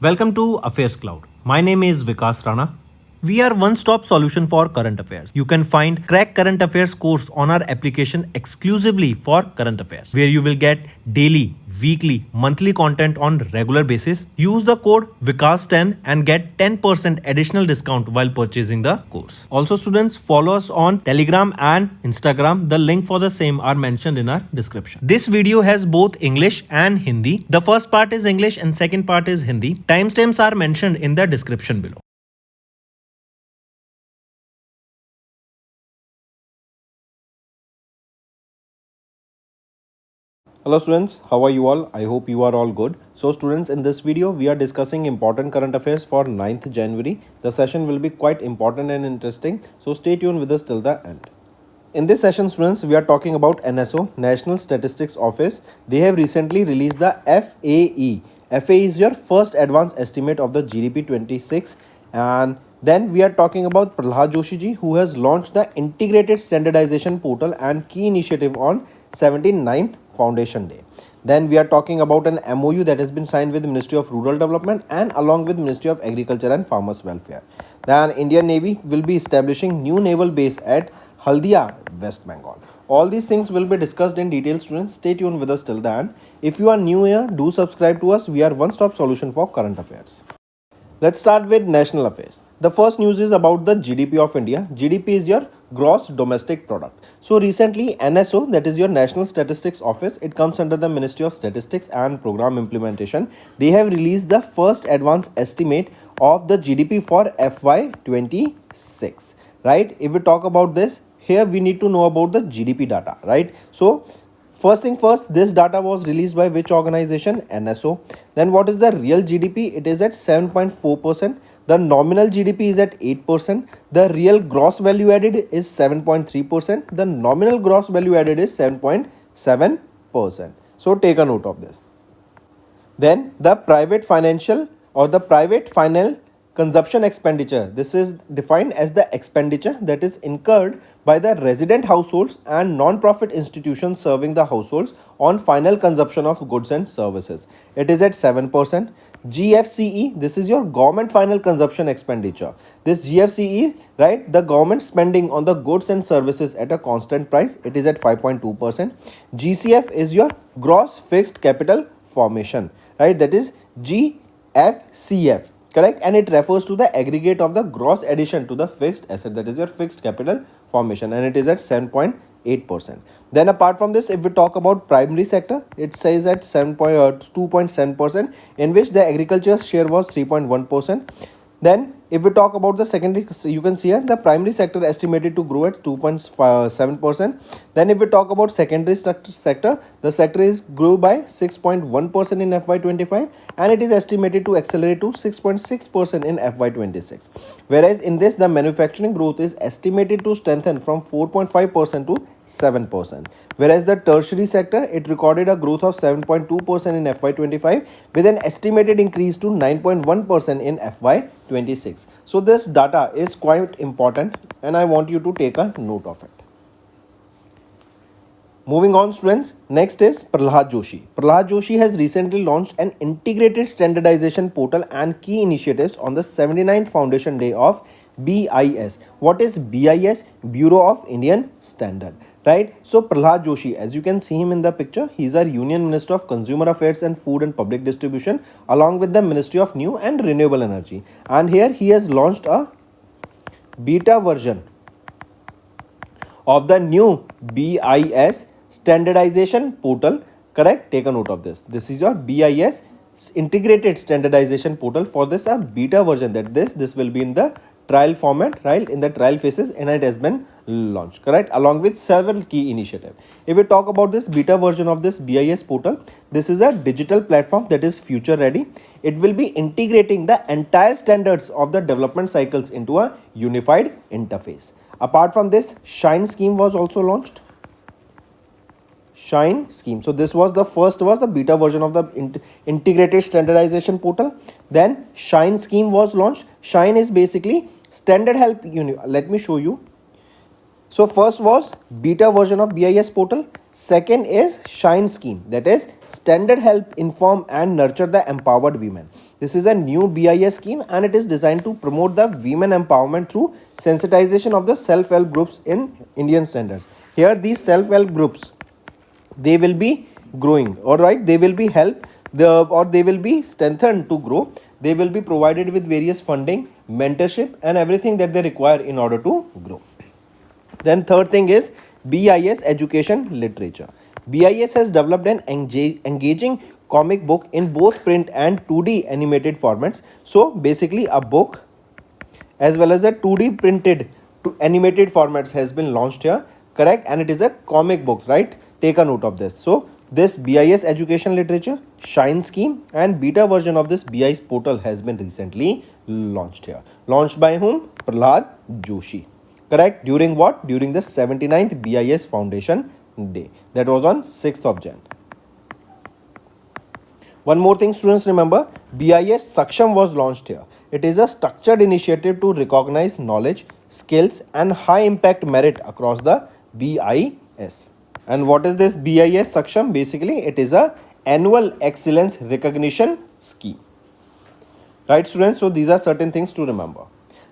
Welcome to Affairs Cloud. My name is Vikas Rana. We are one-stop solution for current affairs. You can find Crack Current Affairs course on our application exclusively for current affairs, where you will get daily, weekly, monthly content on regular basis. Use the code Vikas10 and get 10% additional discount while purchasing the course. Also, students, follow us on Telegram and Instagram. The link for the same are mentioned in our description. This video has both English and Hindi. The first part is English and second part is Hindi. Timestamps are mentioned in the description below. Hello students, how are you all? I hope you are all good. So students, in this video we are discussing important current affairs for 9th January. The session will be quite important and interesting, so stay tuned with us till the end. In this session students, we are talking about NSO, National Statistics Office. They have recently released the FAE. FAE is your first advance estimate of the GDP 26, and then we are talking about Prahlad Joshi ji, who has launched the Integrated Standardization Portal and Key Initiative on 79th Foundation Day. Then we are talking about an MOU that has been signed with the Ministry of Rural Development and along with Ministry of Agriculture and Farmers Welfare. Then Indian Navy will be establishing new naval base at Haldia, West Bengal. All these things will be discussed in detail, students. Stay tuned with us till the end. If you are new here, do subscribe to us. We are one-stop solution for current affairs. Let's start with national affairs. The first news is about the GDP of India. GDP is your gross domestic product. So recently NSO, that is your National Statistics Office, it comes under the Ministry of Statistics and Program Implementation. They have released the first advance estimate of the GDP for FY26, right? If we talk about this, here we need to know about the GDP data, right? So first thing first, this data was released by which organization? NSO. Then what is the real GDP? It is at 7.4%. The nominal GDP is at 8%. The real gross value added is 7.3%. The nominal gross value added is 7.7%. So take a note of this. Then the private financial or the private final consumption expenditure. This is defined as the expenditure that is incurred by the resident households and non-profit institutions serving the households on final consumption of goods and services. It is at 7%. GFCE, this is your government final consumption expenditure. This GFCE, right, the government spending on the goods and services at a constant price, it is at 5.2%. GCF is your gross fixed capital formation, right, that is GFCF. Correct, and it refers to the aggregate of the gross addition to the fixed asset, that is your fixed capital formation, and it is at 7.8%. Then apart from this, if we talk about primary sector, it says at 2.7%, in which the agriculture share was 3.1%. Then if we talk about the secondary, you can see here the primary sector estimated to grow at 2.7%. Then if we talk about secondary sector, the sector is grew by 6.1% in FY25 and it is estimated to accelerate to 6.6% in FY26. Whereas in this, the manufacturing growth is estimated to strengthen from 4.5% to 7%. Whereas the tertiary sector, it recorded a growth of 7.2% in FY25 with an estimated increase to 9.1% in FY26. So this data is quite important and I want you to take a note of it. Moving on students, next is Prahlad Joshi. Prahlad Joshi has recently launched an integrated standardization portal and key initiatives on the 79th Foundation Day of BIS. What is BIS? Bureau of Indian Standard. Right, so Prahlad Joshi, as you can see him in the picture, he is our Union Minister of Consumer Affairs and Food and Public Distribution along with the Ministry of New and Renewable Energy, and here he has launched a beta version of the new BIS standardization portal. Correct, take a note of this. This is your BIS integrated standardization portal. For this a beta version, that this will be in the trial format, right, in the trial phases, and it has been launched, correct, along with several key initiatives. If we talk about this beta version of this BIS portal, this is a digital platform that is future ready. It will be integrating the entire standards of the development cycles into a unified interface. Apart from this, Shine scheme was also launched. Shine scheme. So this was the beta version of the integrated standardization portal. Then Shine scheme was launched. Shine is basically standard help unit. Let me show you. So first was beta version of BIS portal. Second is Shine scheme, that is standard help inform and nurture the empowered women. This is a new BIS scheme and it is designed to promote the women empowerment through sensitization of the self-help groups in Indian standards. Here these self-help groups, they will be growing, all right, they will be helped or they will be strengthened to grow. They will be provided with various funding, mentorship and everything that they require in order to grow. Then third thing is BIS education literature. BIS has developed an engaging comic book in both print and 2D animated formats. So basically a book as well as a 2D printed to animated formats has been launched here, correct, and it is a comic book, right? Take a note of this. So this BIS education literature, Shine scheme and beta version of this BIS portal has been recently launched here. Launched by whom? Prahlad Joshi. Correct. During what? During the 79th BIS Foundation Day. That was on 6th of Jan. One more thing, students, remember, BIS Saksham was launched here. It is a structured initiative to recognize knowledge, skills and high impact merit across the BIS. And what is this BIS Saksham? Basically, it is a annual excellence recognition scheme. Right, students? So these are certain things to remember.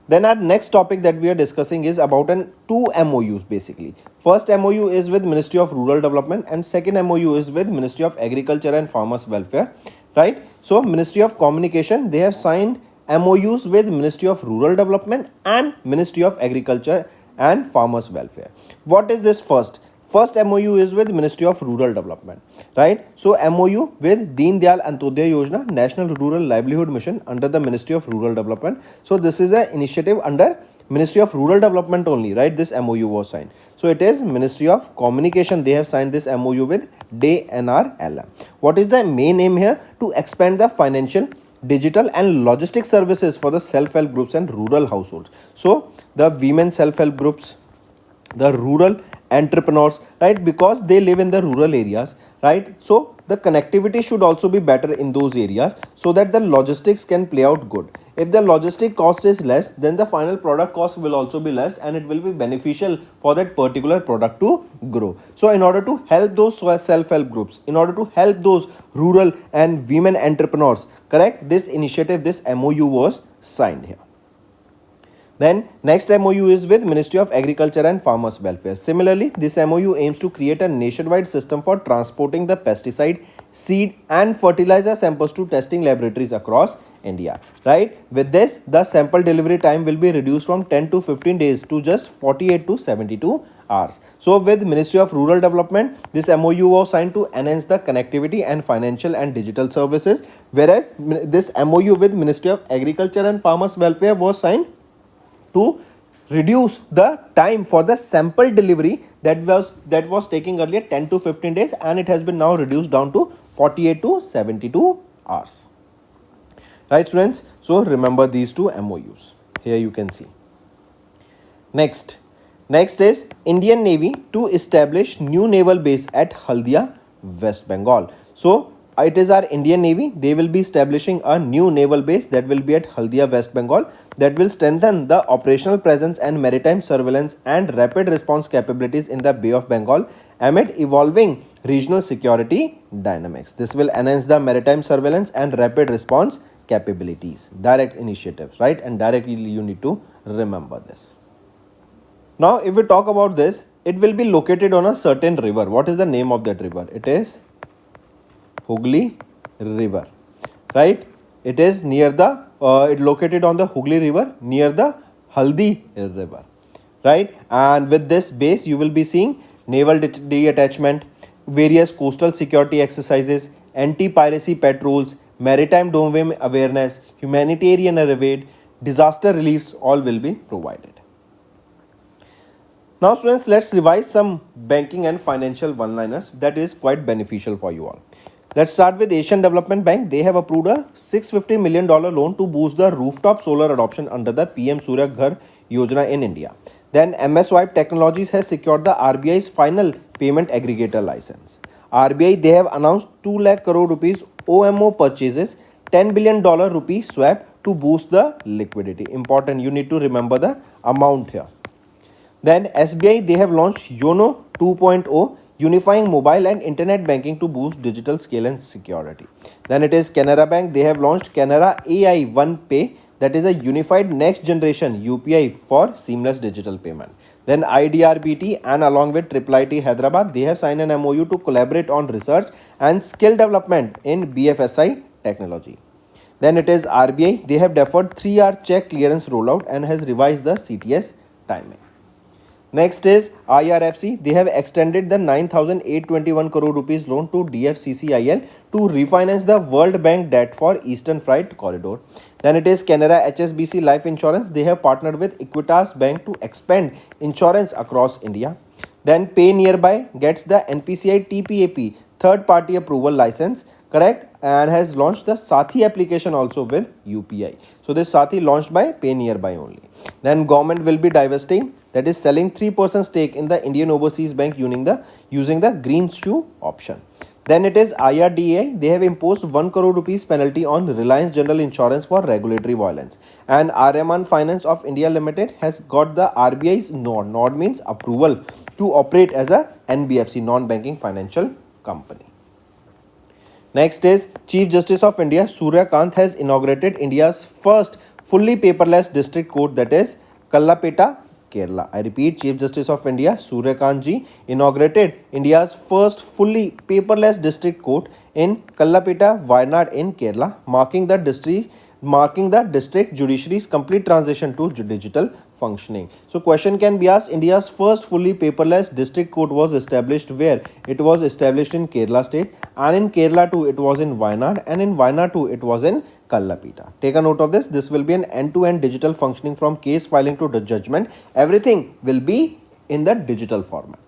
Then our next topic that we are discussing is about two MOUs basically. First MOU is with Ministry of Rural Development and second MOU is with Ministry of Agriculture and Farmers Welfare, right? So Ministry of Communication, they have signed MOUs with Ministry of Rural Development and Ministry of Agriculture and Farmers Welfare. What is this first? First MOU is with Ministry of Rural Development, right? So MOU with Deen Dayal Antyodaya Yojana, National Rural Livelihood Mission under the Ministry of Rural Development. So this is an initiative under Ministry of Rural Development only, right? This MOU was signed. So it is Ministry of Communication. They have signed this MOU with DNRLM. What is the main aim here? To expand the financial, digital and logistic services for the self-help groups and rural households. So the women self-help groups, the rural entrepreneurs, right, because they live in the rural areas, right? So the connectivity should also be better in those areas so that the logistics can play out good. If the logistic cost is less, then the final product cost will also be less and it will be beneficial for that particular product to grow. So in order to help those self-help groups, in order to help those rural and women entrepreneurs, correct, this initiative, this MOU was signed here. Then next MOU is with Ministry of Agriculture and Farmers Welfare. Similarly, this MOU aims to create a nationwide system for transporting the pesticide, seed and fertilizer samples to testing laboratories across India, right? With this, the sample delivery time will be reduced from 10 to 15 days to just 48 to 72 hours. So with Ministry of Rural Development, this MOU was signed to enhance the connectivity and financial and digital services, whereas this MOU with Ministry of Agriculture and Farmers Welfare was signed to reduce the time for the sample delivery that was taking earlier 10 to 15 days and it has been now reduced down to 48 to 72 hours. Right, students? So remember these two MOUs. Here you can see. Next is Indian Navy to establish new naval base at Haldia, West Bengal. So it is our Indian Navy. They will be establishing a new naval base that will be at Haldia, West Bengal, that will strengthen the operational presence and maritime surveillance and rapid response capabilities in the Bay of Bengal amid evolving regional security dynamics. This will enhance the maritime surveillance and rapid response capabilities. Direct initiatives, right? And directly you need to remember this. Now, if we talk about this, it will be located on a certain river. What is the name of that river? It is Hooghly River, right? It is near the, it located on the Hooghly River near the Haldi River, right? And with this base, you will be seeing naval detachment, various coastal security exercises, anti-piracy patrols, maritime domain awareness, humanitarian aid, disaster reliefs, all will be provided. Now students, let's revise some banking and financial one-liners that is quite beneficial for you all. Let's start with Asian Development Bank. They have approved a $650 million loan to boost the rooftop solar adoption under the PM Surya Ghar Yojana in India. Then MS Swipe Technologies has secured the RBI's final payment aggregator license. RBI, they have announced 2 lakh crore rupees OMO purchases, $10 billion rupee swap to boost the liquidity. Important, you need to remember the amount here. Then SBI, they have launched YONO 2.0, unifying mobile and internet banking to boost digital scale and security. Then it is Canara Bank, they have launched Canara AI One Pay, that is a unified next generation UPI for seamless digital payment. Then IDRBT and along with IIIT Hyderabad, they have signed an MOU to collaborate on research and skill development in BFSI technology. Then it is RBI, they have deferred 3-hour check clearance rollout and has revised the CTS timing. Next is IRFC, they have extended the 9,821 crore rupees loan to DFCCIL to refinance the World Bank debt for Eastern Freight Corridor. Then it is Canara HSBC Life Insurance, they have partnered with Equitas Bank to expand insurance across India. Then Pay Nearby gets the NPCI TPAP third party approval license, correct, and has launched the Sathi application also with UPI. So this Sathi launched by Pay Nearby only. Then government will be divesting, that is selling 3% stake in the Indian Overseas Bank using the green shoe option. Then it is IRDA, they have imposed 1 crore rupees penalty on Reliance General Insurance for regulatory violence. And Aryaman Finance of India Limited has got the RBI's nod means approval to operate as a NBFC, non-banking financial company. Next is Chief Justice of India Surya Kant has inaugurated India's first fully paperless district court, that is Kallapeta, Kerala. I repeat, Chief Justice of India Surya Kant ji inaugurated India's first fully paperless district court in Kallapeta, Wayanad in Kerala, marking the district judiciary's complete transition to digital functioning. So question can be asked, India's first fully paperless district court was established where? It was established in Kerala state, and in Kerala too it was in Wayanad, and in Wayanad too it was in Kallapeta. Take a note of this. This will be an end-to-end digital functioning from case filing to the judgment. Everything will be in the digital format.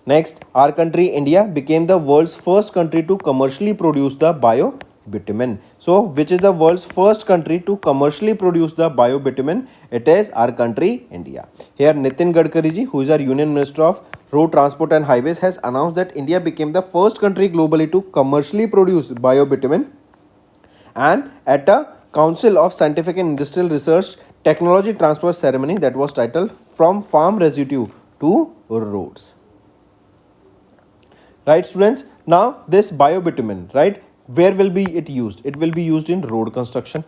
Next, our country India became the world's first country to commercially produce the bio-bitumen. So, which is the world's first country to commercially produce the bio-bitumen? It is our country India. Here Nitin Gadkari ji, who is our Union Minister of Road Transport and Highways, has announced that India became the first country globally to commercially produce bio-bitumen. And at a Council of Scientific and Industrial Research Technology Transfer ceremony that was titled From Farm Residue to Roads. Right, students? Now this bio-bitumen, right, where will be it used? It will be used in road construction.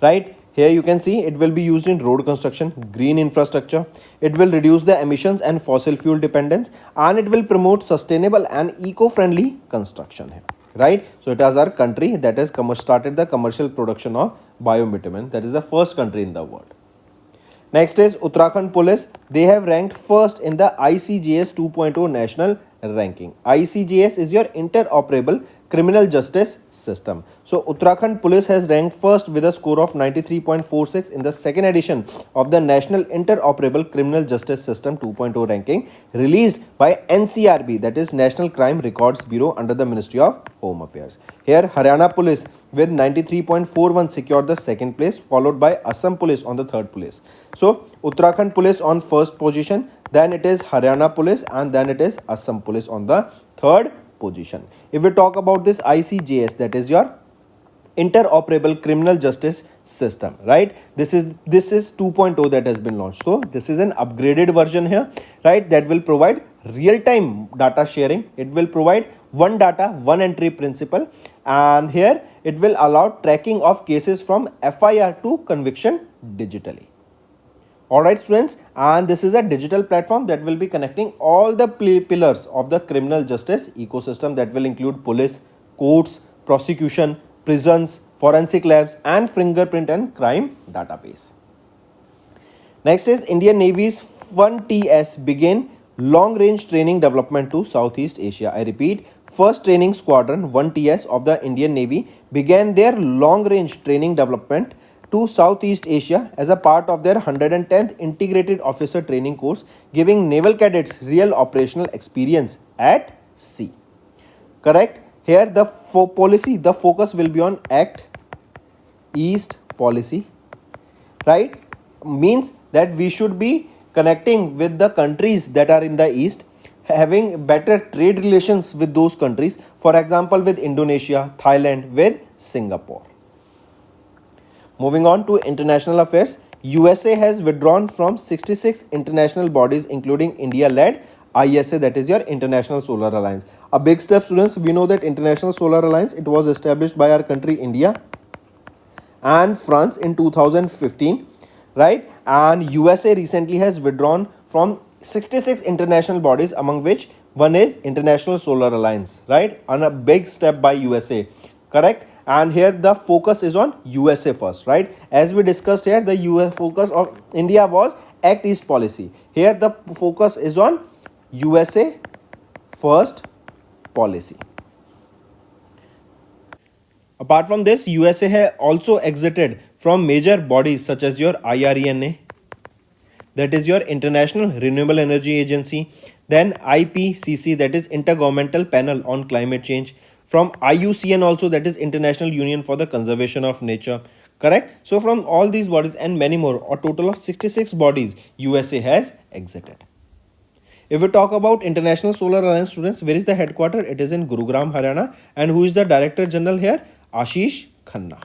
Right, here you can see it will be used in road construction, green infrastructure. It will reduce the emissions and fossil fuel dependence, and it will promote sustainable and eco-friendly construction here. Right, so it is our country that has started the commercial production of bio-bitumen. That is the first country in the world. Next is Uttarakhand Police. They have ranked first in the ICJS 2.0 national ranking. ICJS is your interoperable criminal justice system. So Uttarakhand Police has ranked first with a score of 93.46 in the second edition of the National Interoperable Criminal Justice System 2.0 ranking released by NCRB, that is National Crime Records Bureau under the Ministry of Home Affairs. Here Haryana Police with 93.41 secured the second place, followed by Assam Police on the third place. So Uttarakhand Police on first position, then it is Haryana Police, and then it is Assam Police on the third position. If we talk about this ICJS, that is your interoperable criminal justice system, right? This is 2.0 that has been launched. So this is an upgraded version here, right, that will provide real-time data sharing. It will provide one data, one entry principle, and here it will allow tracking of cases from FIR to conviction digitally. Alright students, and this is a digital platform that will be connecting all the pillars of the criminal justice ecosystem, that will include police, courts, prosecution, prisons, forensic labs, and fingerprint and crime database. Next is Indian Navy's 1TS begin long range training development to Southeast Asia. I repeat, first training squadron 1TS of the Indian Navy began their long range training development to Southeast Asia as a part of their 110th Integrated Officer Training Course, giving naval cadets real operational experience at sea. Correct? Here the focus will be on Act East policy, right? Means that we should be connecting with the countries that are in the East, having better trade relations with those countries, for example with Indonesia, Thailand, with Singapore. Moving on to international affairs, USA has withdrawn from 66 international bodies including India-led ISA, that is your International Solar Alliance. A big step, students. We know that International Solar Alliance, it was established by our country India and France in 2015, right? And USA recently has withdrawn from 66 international bodies, among which one is International Solar Alliance, right? And a big step by USA, correct? And here the focus is on USA first, right? As we discussed here, the US focus of India was Act East policy. Here the focus is on USA first policy. Apart from this, USA has also exited from major bodies such as your IRENA, that is your International Renewable Energy Agency, then IPCC, that is Intergovernmental Panel on Climate Change, from IUCN also, that is International Union for the Conservation of Nature, correct? So from all these bodies and many more, a total of 66 bodies USA has exited. If we talk about International Solar Alliance, students, where is the headquarters? It is in Gurugram, Haryana. And who is the Director General here? Ashish Khanna.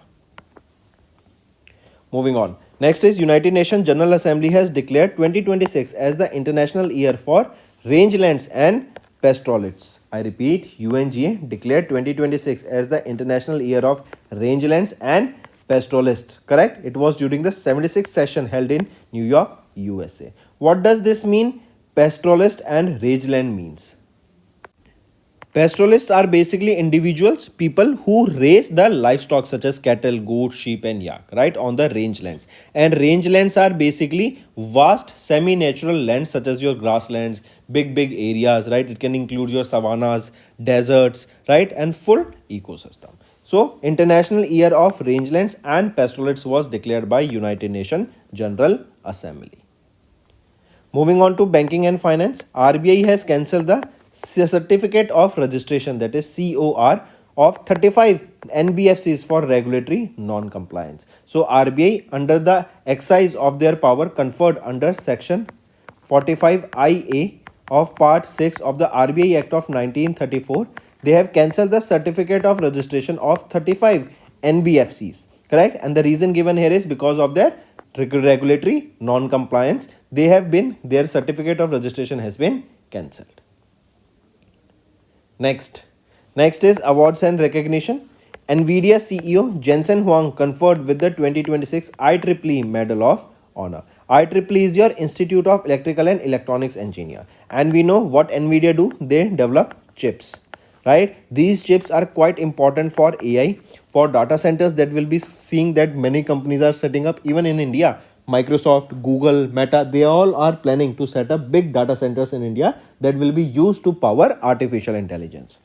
Moving on. Next is United Nations General Assembly has declared 2026 as the International Year for Rangelands and Pastoralists. I repeat, UNGA declared 2026 as the International Year of Rangelands and Pastoralists. Correct? It was during the 76th session held in New York, USA. What does this mean? Pastoralist and rangeland means. Pastoralists are basically individuals, people who raise the livestock such as cattle, goats, sheep and yak, right, on the rangelands. And rangelands are basically vast semi-natural lands such as your grasslands, big areas, right? It can include your savannas, deserts, right, and full ecosystem. So, International Year of Rangelands and Pastoralists was declared by United Nations General Assembly. Moving on to banking and finance, RBI has cancelled the certificate of registration, that is COR, of 35 NBFCs for regulatory non-compliance. So RBI, under the exercise of their power conferred under section 45IA of part 6 of the RBI Act of 1934, they have cancelled the certificate of registration of 35 NBFCs, correct? And the reason given here is because of their regulatory non-compliance. Their certificate of registration has been cancelled. Next is awards and recognition. NVIDIA CEO Jensen Huang conferred with the 2026 IEEE Medal of Honor. IEEE is your Institute of Electrical and Electronics Engineer, and we know what NVIDIA do. They develop chips, right? These chips are quite important for AI, for data centers that will be seeing that many companies are setting up. Even in India, Microsoft, Google, Meta, they all are planning to set up big data centers in India that will be used to power artificial intelligence,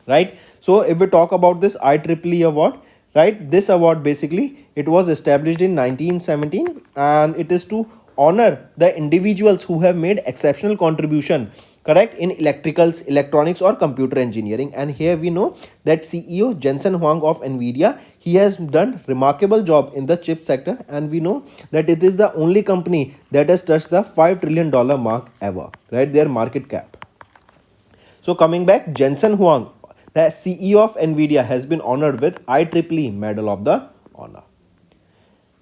right? So if we talk about this IEEE award, right, this award basically, it was established in 1917 and it is to honor the individuals who have made exceptional contribution, correct, in electricals, electronics or computer engineering. And here we know that CEO Jensen Huang of NVIDIA, he has done remarkable job in the chip sector, and we know that it is the only company that has touched the $5 trillion mark ever, right, their market cap. So coming back, Jensen Huang, the CEO of NVIDIA, has been honored with IEEE Medal of the Honor.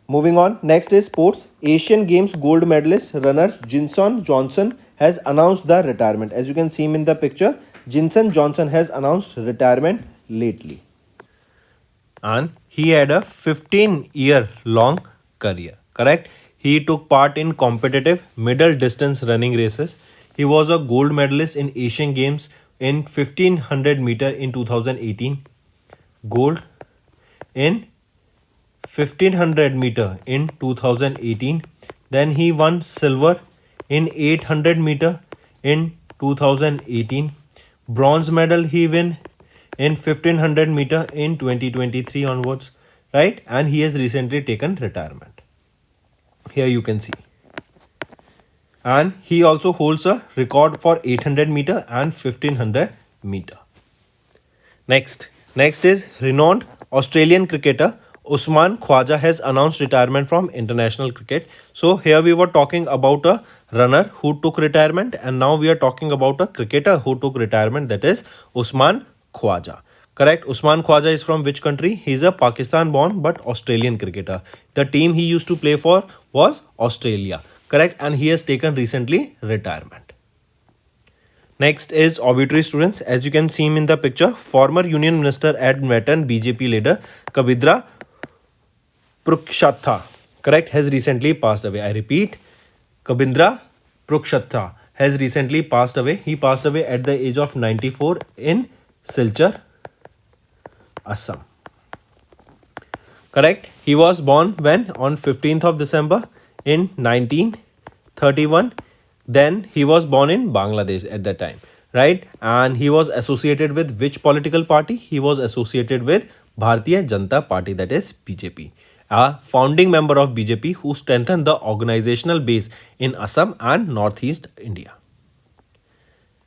Moving on, next is sports. Asian Games gold medalist runner Jinson Johnson has announced the retirement. As you can see him in the picture, Jinson Johnson has announced retirement lately. And he had a 15-year-long career, correct? He took part in competitive middle distance running races. He was a gold medalist in Asian Games in 1500 meter in 2018, gold in 1500 meter in 2018. Then he won silver in 800 meter in 2018. Bronze medal he won in 1500 meter in 2023 onwards, right? And he has recently taken retirement. Here you can see. And he also holds a record for 800 meter and 1500 meter. Next is renowned Australian cricketer Usman Khwaja has announced retirement from international cricket. So here we were talking about a runner who took retirement, and now we are talking about a cricketer who took retirement, that is Usman Khwaja. Correct. Usman Khwaja is from which country? He is a Pakistan born but Australian cricketer. The team he used to play for was Australia. Correct. And he has taken recently retirement. Next is obituary students. As you can see him in the picture, former Union Minister and veteran BJP leader Kabindra Prukshatha, correct, has recently passed away. I repeat, Kabindra Prukshatha has recently passed away. He passed away at the age of 94 in Silchar, Assam. Correct. He was born when? On 15th of December in 1931. Then he was born in Bangladesh at that time, right? And he was associated with which political party? He was associated with Bharatiya Janata Party, that is BJP. A founding member of BJP who strengthened the organizational base in Assam and Northeast India.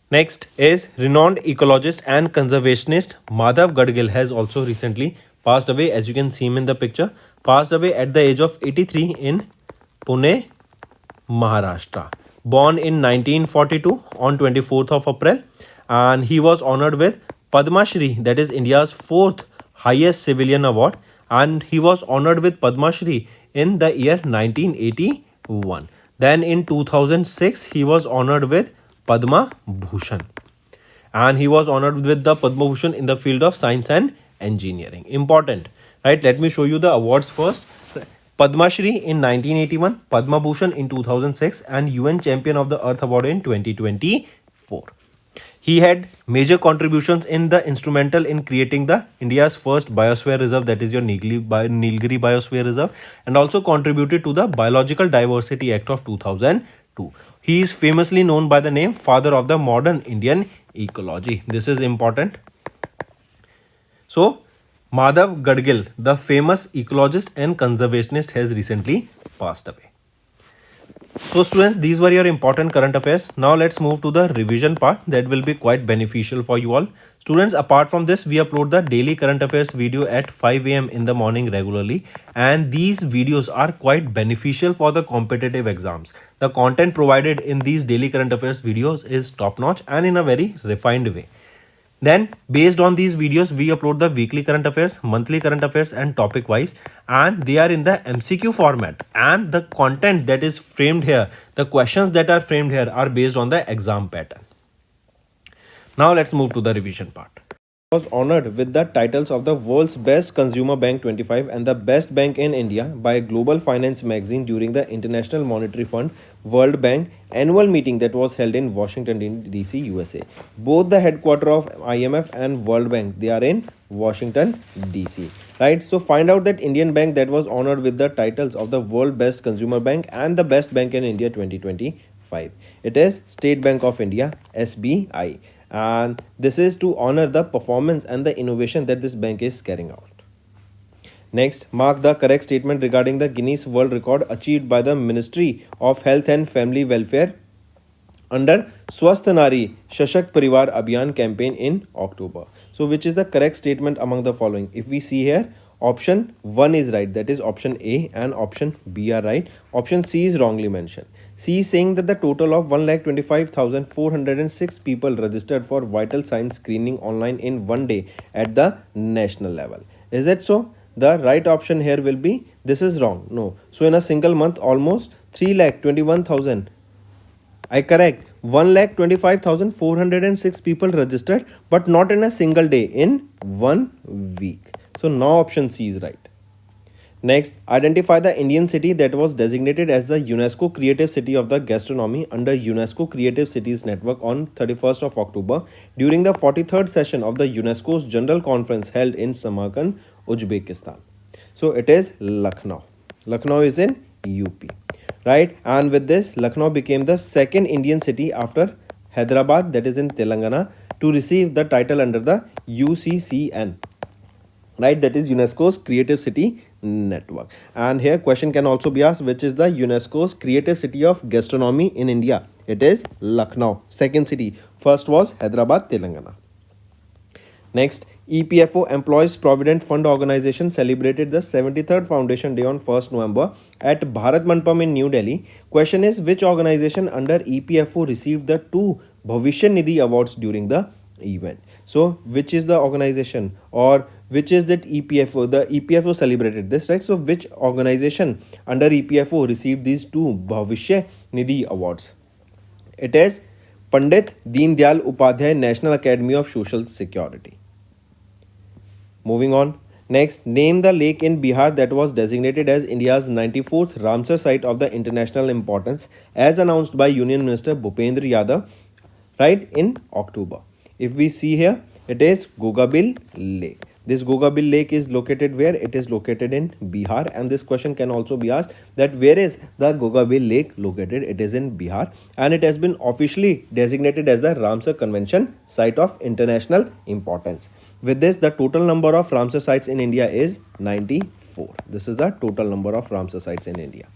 Next is renowned ecologist and conservationist Madhav Gadgil has also recently passed away. As you can see him in the picture, passed away at the age of 83 in Pune, Maharashtra. Born in 1942 on 24th of April, and he was honored with Padma Shri, that is India's fourth highest civilian award, and he was honored with Padma Shri in the year 1981. Then in 2006 he was honored with Padma Bhushan, and he was honored with the Padma Bhushan in the field of science and engineering. Important, right? Let me show you the awards first. Padma Shri in 1981, Padma Bhushan in 2006, and UN Champion of the Earth Award in 2024. He had major contributions in the instrumental in creating the India's first biosphere reserve, that is your Nilgiri Biosphere Reserve, and also contributed to the Biological Diversity Act of 2002. He is famously known by the name Father of the Modern Indian Ecology. This is important. So, Madhav Gadgil, the famous ecologist and conservationist, has recently passed away. So students, these were your important current affairs. Now let's move to the revision part that will be quite beneficial for you all. Students, apart from this, we upload the daily current affairs video at 5 a.m. in the morning regularly, and these videos are quite beneficial for the competitive exams. The content provided in these daily current affairs videos is top notch and in a very refined way. Then based on these videos, we upload the weekly current affairs, monthly current affairs and topic wise, and they are in the MCQ format, and the content that is framed here, the questions that are framed here are based on the exam pattern. Now let's move to the revision part. Was honored with the titles of the world's best consumer bank 25 and the best bank in India by Global Finance magazine during the International Monetary Fund World Bank annual meeting that was held in Washington DC, USA. Both the headquarters of IMF and World Bank, they are in Washington DC, right? So find out that Indian bank that was honored with the titles of the world best consumer bank and the best bank in India 2025. It is State Bank of India, SBI. And this is to honor the performance and the innovation that this bank is carrying out. Next, mark the correct statement regarding the Guinness World Record achieved by the Ministry of Health and Family Welfare under Swasth Nari Shashakt Parivar Abhiyan campaign in October. So which is the correct statement among the following? If we see here, option 1 is right, that is option A, and option B are right. Option C is wrongly mentioned. C is saying that the total of 1,25,406 people registered for vital signs screening online in one day at the national level. Is it so? The right option here will be, this is wrong. No. So in a single month, almost 3,21,000. I correct. 1,25,406 people registered, but not in a single day, in 1 week. So now option C is right. Next, identify the Indian city that was designated as the UNESCO Creative City of the Gastronomy under UNESCO Creative Cities Network on 31st of October during the 43rd session of the UNESCO's General Conference held in Samarkand, Uzbekistan. So it is Lucknow. Lucknow is in UP, right? And with this, Lucknow became the second Indian city after Hyderabad, that is in Telangana, to receive the title under the UCCN, right? That is UNESCO's Creative City Network. And here question can also be asked, which is the UNESCO's Creative City of Gastronomy in India? It is Lucknow, second city. First was Hyderabad, Telangana. Next, EPFO Employees Provident Fund Organization celebrated the 73rd Foundation Day on 1st November at Bharat Mandapam in New Delhi. Question is, which organization under EPFO received the 2 Bhavishya Nidhi Awards during the event? So which is the organization, or which is that EPFO? The EPFO celebrated this, right? So which organization under EPFO received these two Bhavishya Nidhi awards? It is Pandit Deen Dayal Upadhyay National Academy of Social Security. Moving on. Next, name the lake in Bihar that was designated as India's 94th Ramsar site of the international importance as announced by Union Minister Bhupendra Yadav, right, in October. If we see here, it is Gogabil Lake. This Gogabil Lake is located where? It is located in Bihar, and this question can also be asked that where is the Gogabil Lake located? It is in Bihar, and it has been officially designated as the Ramsar Convention Site of International Importance. With this, the total number of Ramsar sites in India is 94. This is the total number of Ramsar sites in India.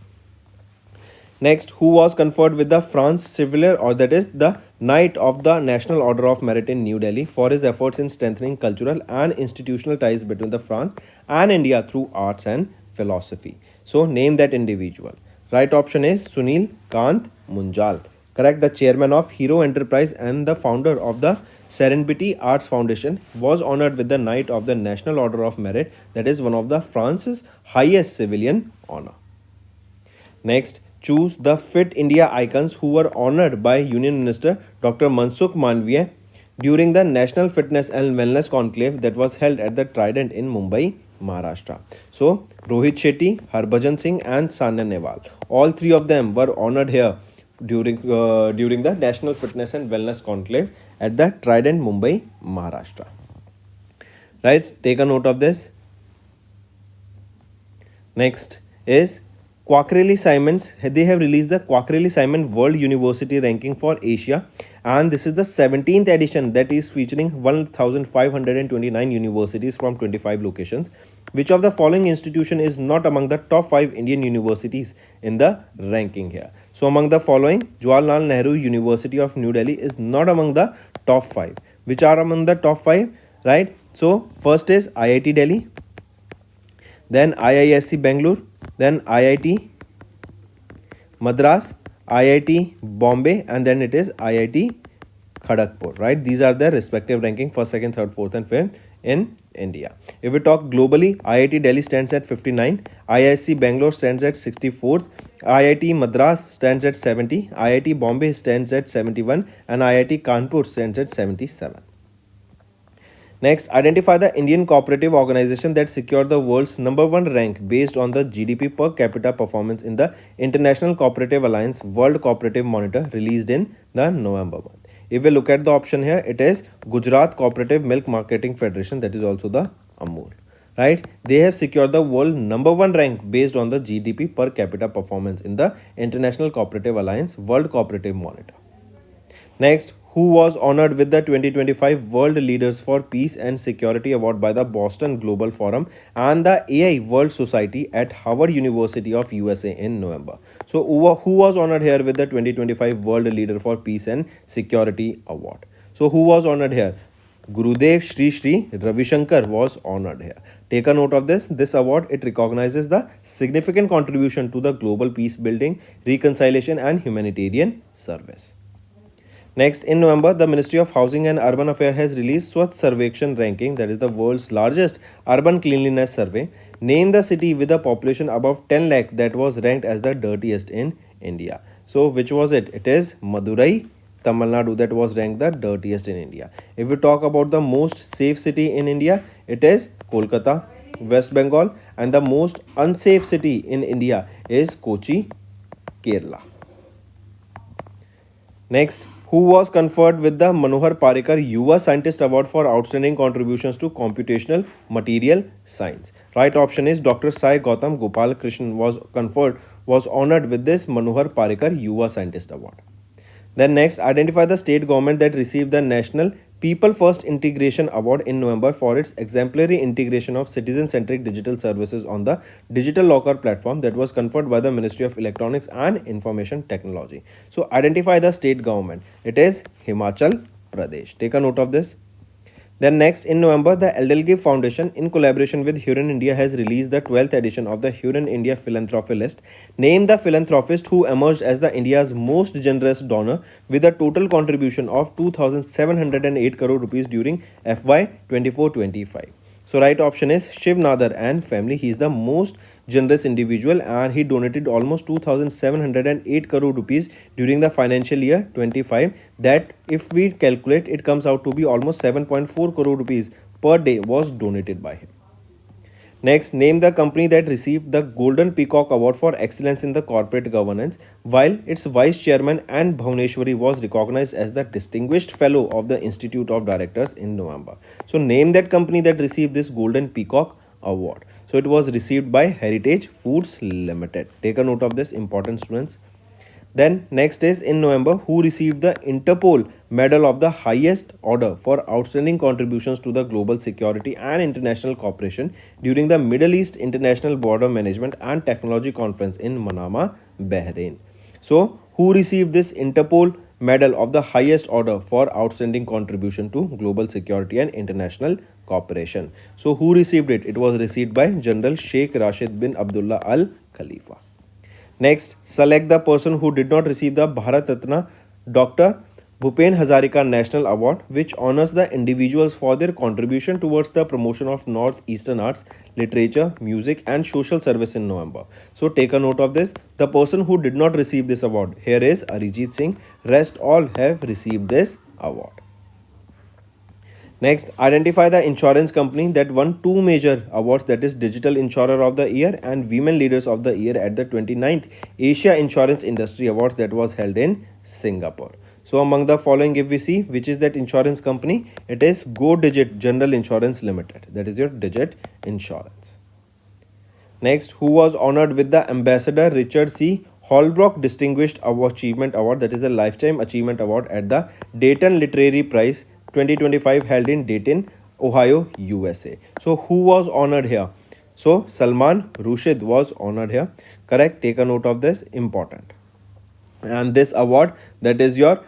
Next, who was conferred with the France Chevalier, or that is the Knight of the National Order of Merit in New Delhi for his efforts in strengthening cultural and institutional ties between the France and India through arts and philosophy. So name that individual. Right option is Sunil Kant Munjal. Correct. The chairman of Hero Enterprise and the founder of the Serendipity Arts Foundation was honored with the Knight of the National Order of Merit, that is one of the France's highest civilian honor. Next, choose the Fit India icons who were honored by Union Minister Dr. Mansukh Mandaviya during the National Fitness and Wellness Conclave that was held at the Trident in Mumbai, Maharashtra. So, Rohit Shetty, Harbhajan Singh and Sanya Nehwal. All three of them were honored here during the National Fitness and Wellness Conclave at the Trident, Mumbai, Maharashtra. Right, take a note of this. Next is Quackrelli-Simons. They have released the Quackrelli-Simons World University Ranking for Asia, and this is the 17th edition that is featuring 1,529 universities from 25 locations. Which of the following institution is not among the top 5 Indian universities in the ranking here? So among the following, Jawaharlal Nehru University of New Delhi is not among the top 5. Which are among the top 5? Right? So first is IIT Delhi, then IISc Bangalore, then IIT Madras, IIT Bombay, and then it is IIT Kharagpur, right? These are their respective ranking for 2nd, 3rd, 4th and 5th in India. If we talk globally, IIT Delhi stands at 59, IISc Bangalore stands at 64th, IIT Madras stands at 70, IIT Bombay stands at 71, and IIT Kanpur stands at 77. Next, identify the Indian cooperative organization that secured the world's #1 rank based on the GDP per capita performance in the International Cooperative Alliance World Cooperative Monitor released in the November month. If we look at the option here, it is Gujarat Cooperative Milk Marketing Federation, that is also the Amul. Right? They have secured the world #1 rank based on the GDP per capita performance in the International Cooperative Alliance World Cooperative Monitor. Next, who was honored with the 2025 World Leaders for Peace and Security Award by the Boston Global Forum and the AI World Society at Howard University of USA in November. So, who was honored here with the 2025 World Leader for Peace and Security Award? So, who was honored here? Gurudev Sri Ravi Shankar was honored here. Take a note of this. This award, it recognizes the significant contribution to the global peace building, reconciliation and humanitarian service. Next, in November, the Ministry of Housing and Urban Affairs has released Swachh Sarvekshan ranking, that is the world's largest urban cleanliness survey. Name the city with a population above 10 lakh that was ranked as the dirtiest in India. So, which was it? It is Madurai, Tamil Nadu, that was ranked the dirtiest in India. If we talk about the most safe city in India, it is Kolkata, West Bengal, and the most unsafe city in India is Kochi, Kerala. Next, who was conferred with the Manohar Parrikar Yuva Scientist Award for outstanding contributions to computational material science? Right option is Dr. Sai Gautam Gopal Krishnan was honored with this Manohar Parrikar Yuva Scientist Award. Then next, identify the state government that received the National People First Integration Award in November for its exemplary integration of citizen-centric digital services on the digital locker platform that was conferred by the Ministry of Electronics and Information Technology. So, identify the state government. It is Himachal Pradesh. Take a note of this. Then next, in November, the Eldelgive Foundation, in collaboration with Huron India, has released the 12th edition of the Huron India Philanthropy List. Name the philanthropist who emerged as the India's most generous donor with a total contribution of 2,708 crore rupees during FY 24-25. So right option is Shiv Nadar and family. He is the most generous individual and he donated almost 2,708 crore rupees during the financial year 25. That if we calculate, it comes out to be almost 7.4 crore rupees per day was donated by him. Next, name the company that received the Golden Peacock Award for Excellence in the Corporate Governance, while its Vice Chairman and Bhuvneshwari was recognized as the Distinguished Fellow of the Institute of Directors in November. So, name that company that received this Golden Peacock Award. So, it was received by Heritage Foods Limited. Take a note of this, important students. Then next is in November, who received the Interpol Medal of the highest order for outstanding contributions to the global security and international cooperation during the Middle East International Border Management and Technology Conference in Manama, Bahrain. So, who received this Interpol Medal of the highest order for outstanding contribution to global security and international cooperation? So, who received it? It was received by General Sheikh Rashid bin Abdullah Al Khalifa. Next, select the person who did not receive the Bharat Ratna Dr. Bhupen Hazarika National Award, which honors the individuals for their contribution towards the promotion of Northeastern arts, literature, music and social service in November. So take a note of this. The person who did not receive this award here is Arijit Singh. Rest all have received this award. Next, identify the insurance company that won two major awards, that is Digital Insurer of the Year and Women Leaders of the Year at the 29th Asia Insurance Industry Awards that was held in Singapore. So among the following, if we see which is that insurance company, it is Go Digit General Insurance Limited. That is your Digit Insurance. Next, who was honored with the Ambassador Richard C. Holbrook Distinguished Achievement Award, that is the Lifetime Achievement Award at the Dayton Literary Prize 2025 held in Dayton, Ohio, USA. So who was honored here? So Salman Rushdie was honored here. Correct. Take a note of this. Important. And this award, that is your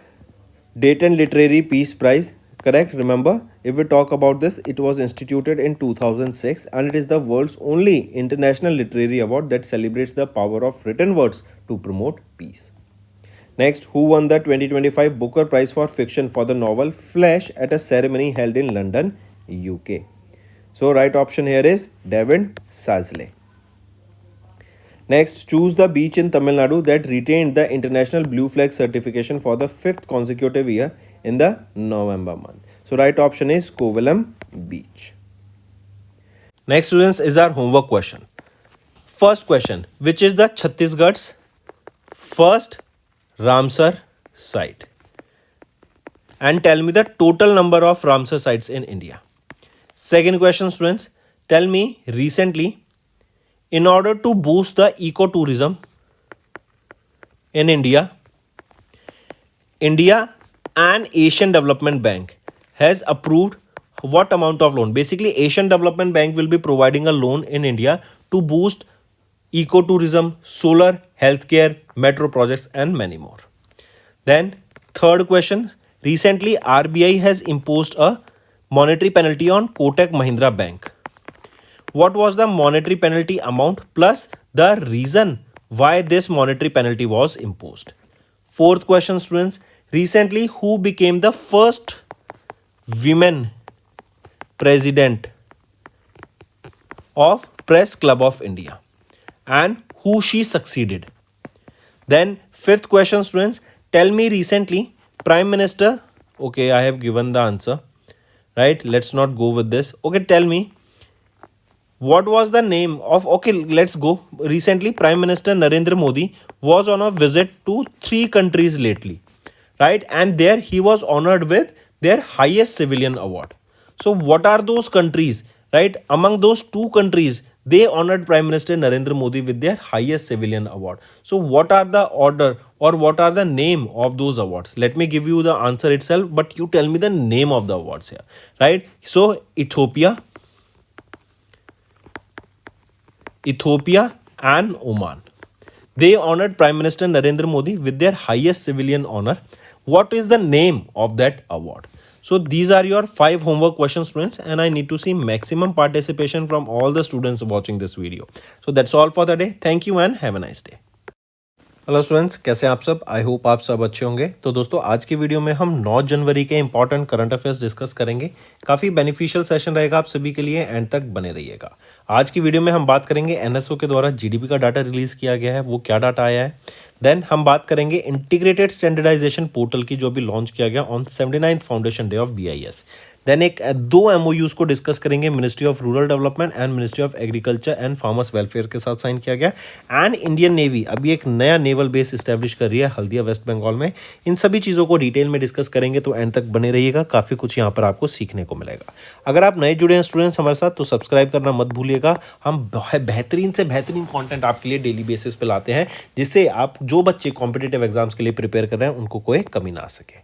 Dayton Literary Peace Prize. Correct. Remember, if we talk about this, it was instituted in 2006 and it is the world's only international literary award that celebrates the power of written words to promote peace. Next, who won the 2025 Booker Prize for Fiction for the novel Flash at a ceremony held in London, UK? So, right option here is David Sasley. Next, choose the beach in Tamil Nadu that retained the International Blue Flag certification for the 5th consecutive year in the November month. So, right option is Kovalam Beach. Next, students, is our homework question. First question, which is the Chhattisgarh's first Ramsar site? And tell me the total number of Ramsar sites in India. Second question, students, tell me recently, in order to boost the ecotourism in India and Asian Development Bank has approved what amount of loan? Basically, Asian Development Bank will be providing a loan in India to boost ecotourism, solar, healthcare, metro projects and many more. Then third question, recently RBI has imposed a monetary penalty on Kotak Mahindra Bank. What was the monetary penalty amount plus the reason why this monetary penalty was imposed? Fourth question, students, recently who became the first women president of Press Club of India and who she succeeded? Then fifth question, students, tell me recently Prime Minister, okay, I have given the answer, right? Let's not go with this. Okay, tell me what was the name of, okay, let's go. Recently Prime Minister Narendra Modi was on a visit to 3 countries lately, right? And there he was honored with their highest civilian award. So what are those countries, right? Among those 2 countries, they honored Prime Minister Narendra Modi with their highest civilian award. So what are the order or what are the name of those awards? Let me give you the answer itself, but you tell me the name of the awards here, right? So Ethiopia and Oman, they honored Prime Minister Narendra Modi with their highest civilian honor. What is the name of that award? So these are your 5 homework questions, students, and I need to see maximum participation from all the students watching this video. So that's all for the day. Thank you and have a nice day. Hello students, कैसे हैं आप सब? I hope आप सब अच्छे होंगे। तो दोस्तों, आज की वीडियो में हम 9 जनवरी के इंपॉर्टेंट करंट अफेयर्स डिस्कस करेंगे। काफ़ी बेनिफिशियल सेशन रहेगा आप सभी के लिए, एंड तक बने रहिएगा। आज की वीडियो में हम बात करेंगे एनएसओ के द्वारा जीडीपी का डाटा रिलीज किया गया है, वो क्या डाटा आया है। देन हम बात करेंगे इंटीग्रेटेड स्टैंडर्डाइजेशन पोर्टल की, जो अभी लॉन्च किया गया on 79th foundation day of BIS. Then दो एमओयूज को डिस्कस करेंगे, ministry of rural development and ministry of agriculture and farmers welfare के साथ साइन किया गया। एंड इंडियन नेवी अभी एक नया नेवल बेस इस्टेब्लिश कर रही है हल्दिया वेस्ट बंगाल में। इन सभी चीज़ों को डिटेल में डिस्कस करेंगे, तो एंड तक बने रहिएगा। काफ़ी कुछ यहाँ पर आपको सीखने को मिलेगा। अगर आप नए जुड़े हैं स्टूडेंट्स हमारे साथ, तो सब्सक्राइब करना मत भूलिएगा। हम बेहतरीन से बेहतरीन कॉन्टेंट आपके लिए डेली बेसिस पे लाते हैं, जिससे आप जो बच्चे कॉम्पिटेटिव एग्जाम्स के लिए प्रिपेयर कर रहे हैं उनको कोई कमी ना आ सके।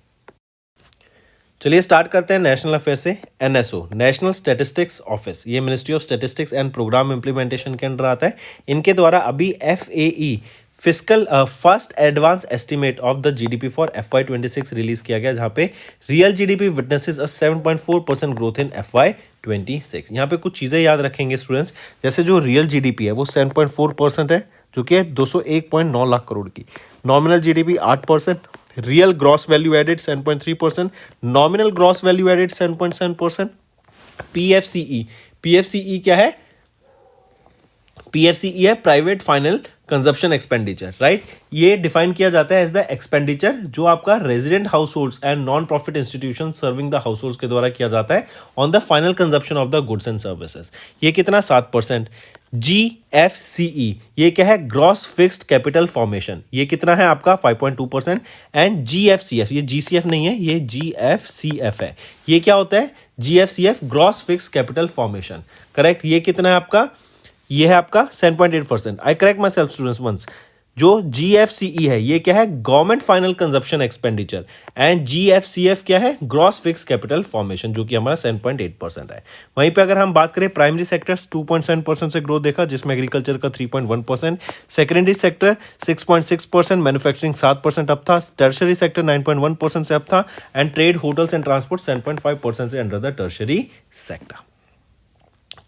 चलिए स्टार्ट करते हैं नेशनल अफेयर से। एनएसओ, नेशनल स्टैटिस्टिक्स ऑफिस, ये ministry of statistics and programme implementation के अंडर आता है। इनके द्वारा अभी FAE fiscal first advance estimate of the GDP for FY26 release किया गया, जहां पे real GDP witnesses a 7.4% growth in FY26। यहाँ पे कुछ चीज़ें याद रखेंगे स्टूडेंट्स, जैसे जो रियल जीडीपी है वो 7.4% है, जो कि है 201.9 लाख करोड़ की। Nominal GDP 8%, real gross value added 7.3%, nominal gross value added 7.7%। PFCE क्या है? पीएफसीई है private final consumption expenditure, right. ये डिफाइन किया जाता है एज द एक्सपेंडिचर जो आपका resident households and non profit institution serving the households के द्वारा किया जाता है on the final consumption of the goods and services. ये कितना? 7%। GFCE, ये क्या है? ग्रॉस फिक्स्ड कैपिटल फॉर्मेशन, ये कितना है आपका? 5.2%। एंड GFCF, ये GCF नहीं है, ये GFCF है। ये क्या होता है? GFCF gross fixed capital formation, correct. ये कितना है आपका? ये है आपका 7.8%। I correct myself students once. जो GFCE है ये क्या है? Government final consumption expenditure. And GFCF क्या है? ग्रॉस फिक्स कैपिटल फॉर्मेशन, जो कि हमारा 7.8% है। वहीं पे अगर हम बात करें प्राइमरी सेक्टर 2.7% से ग्रोथ देखा, जिसमें एग्रीकल्चर का 3.1%, सेकेंडरी सेक्टर 6.6%, मैन्युफैक्चरिंग 7% अप था, टर्शरी सेक्टर 9.1% से अप था, and trade hotels and transport 7.5% से अंडर द टर्शरी सेक्टर।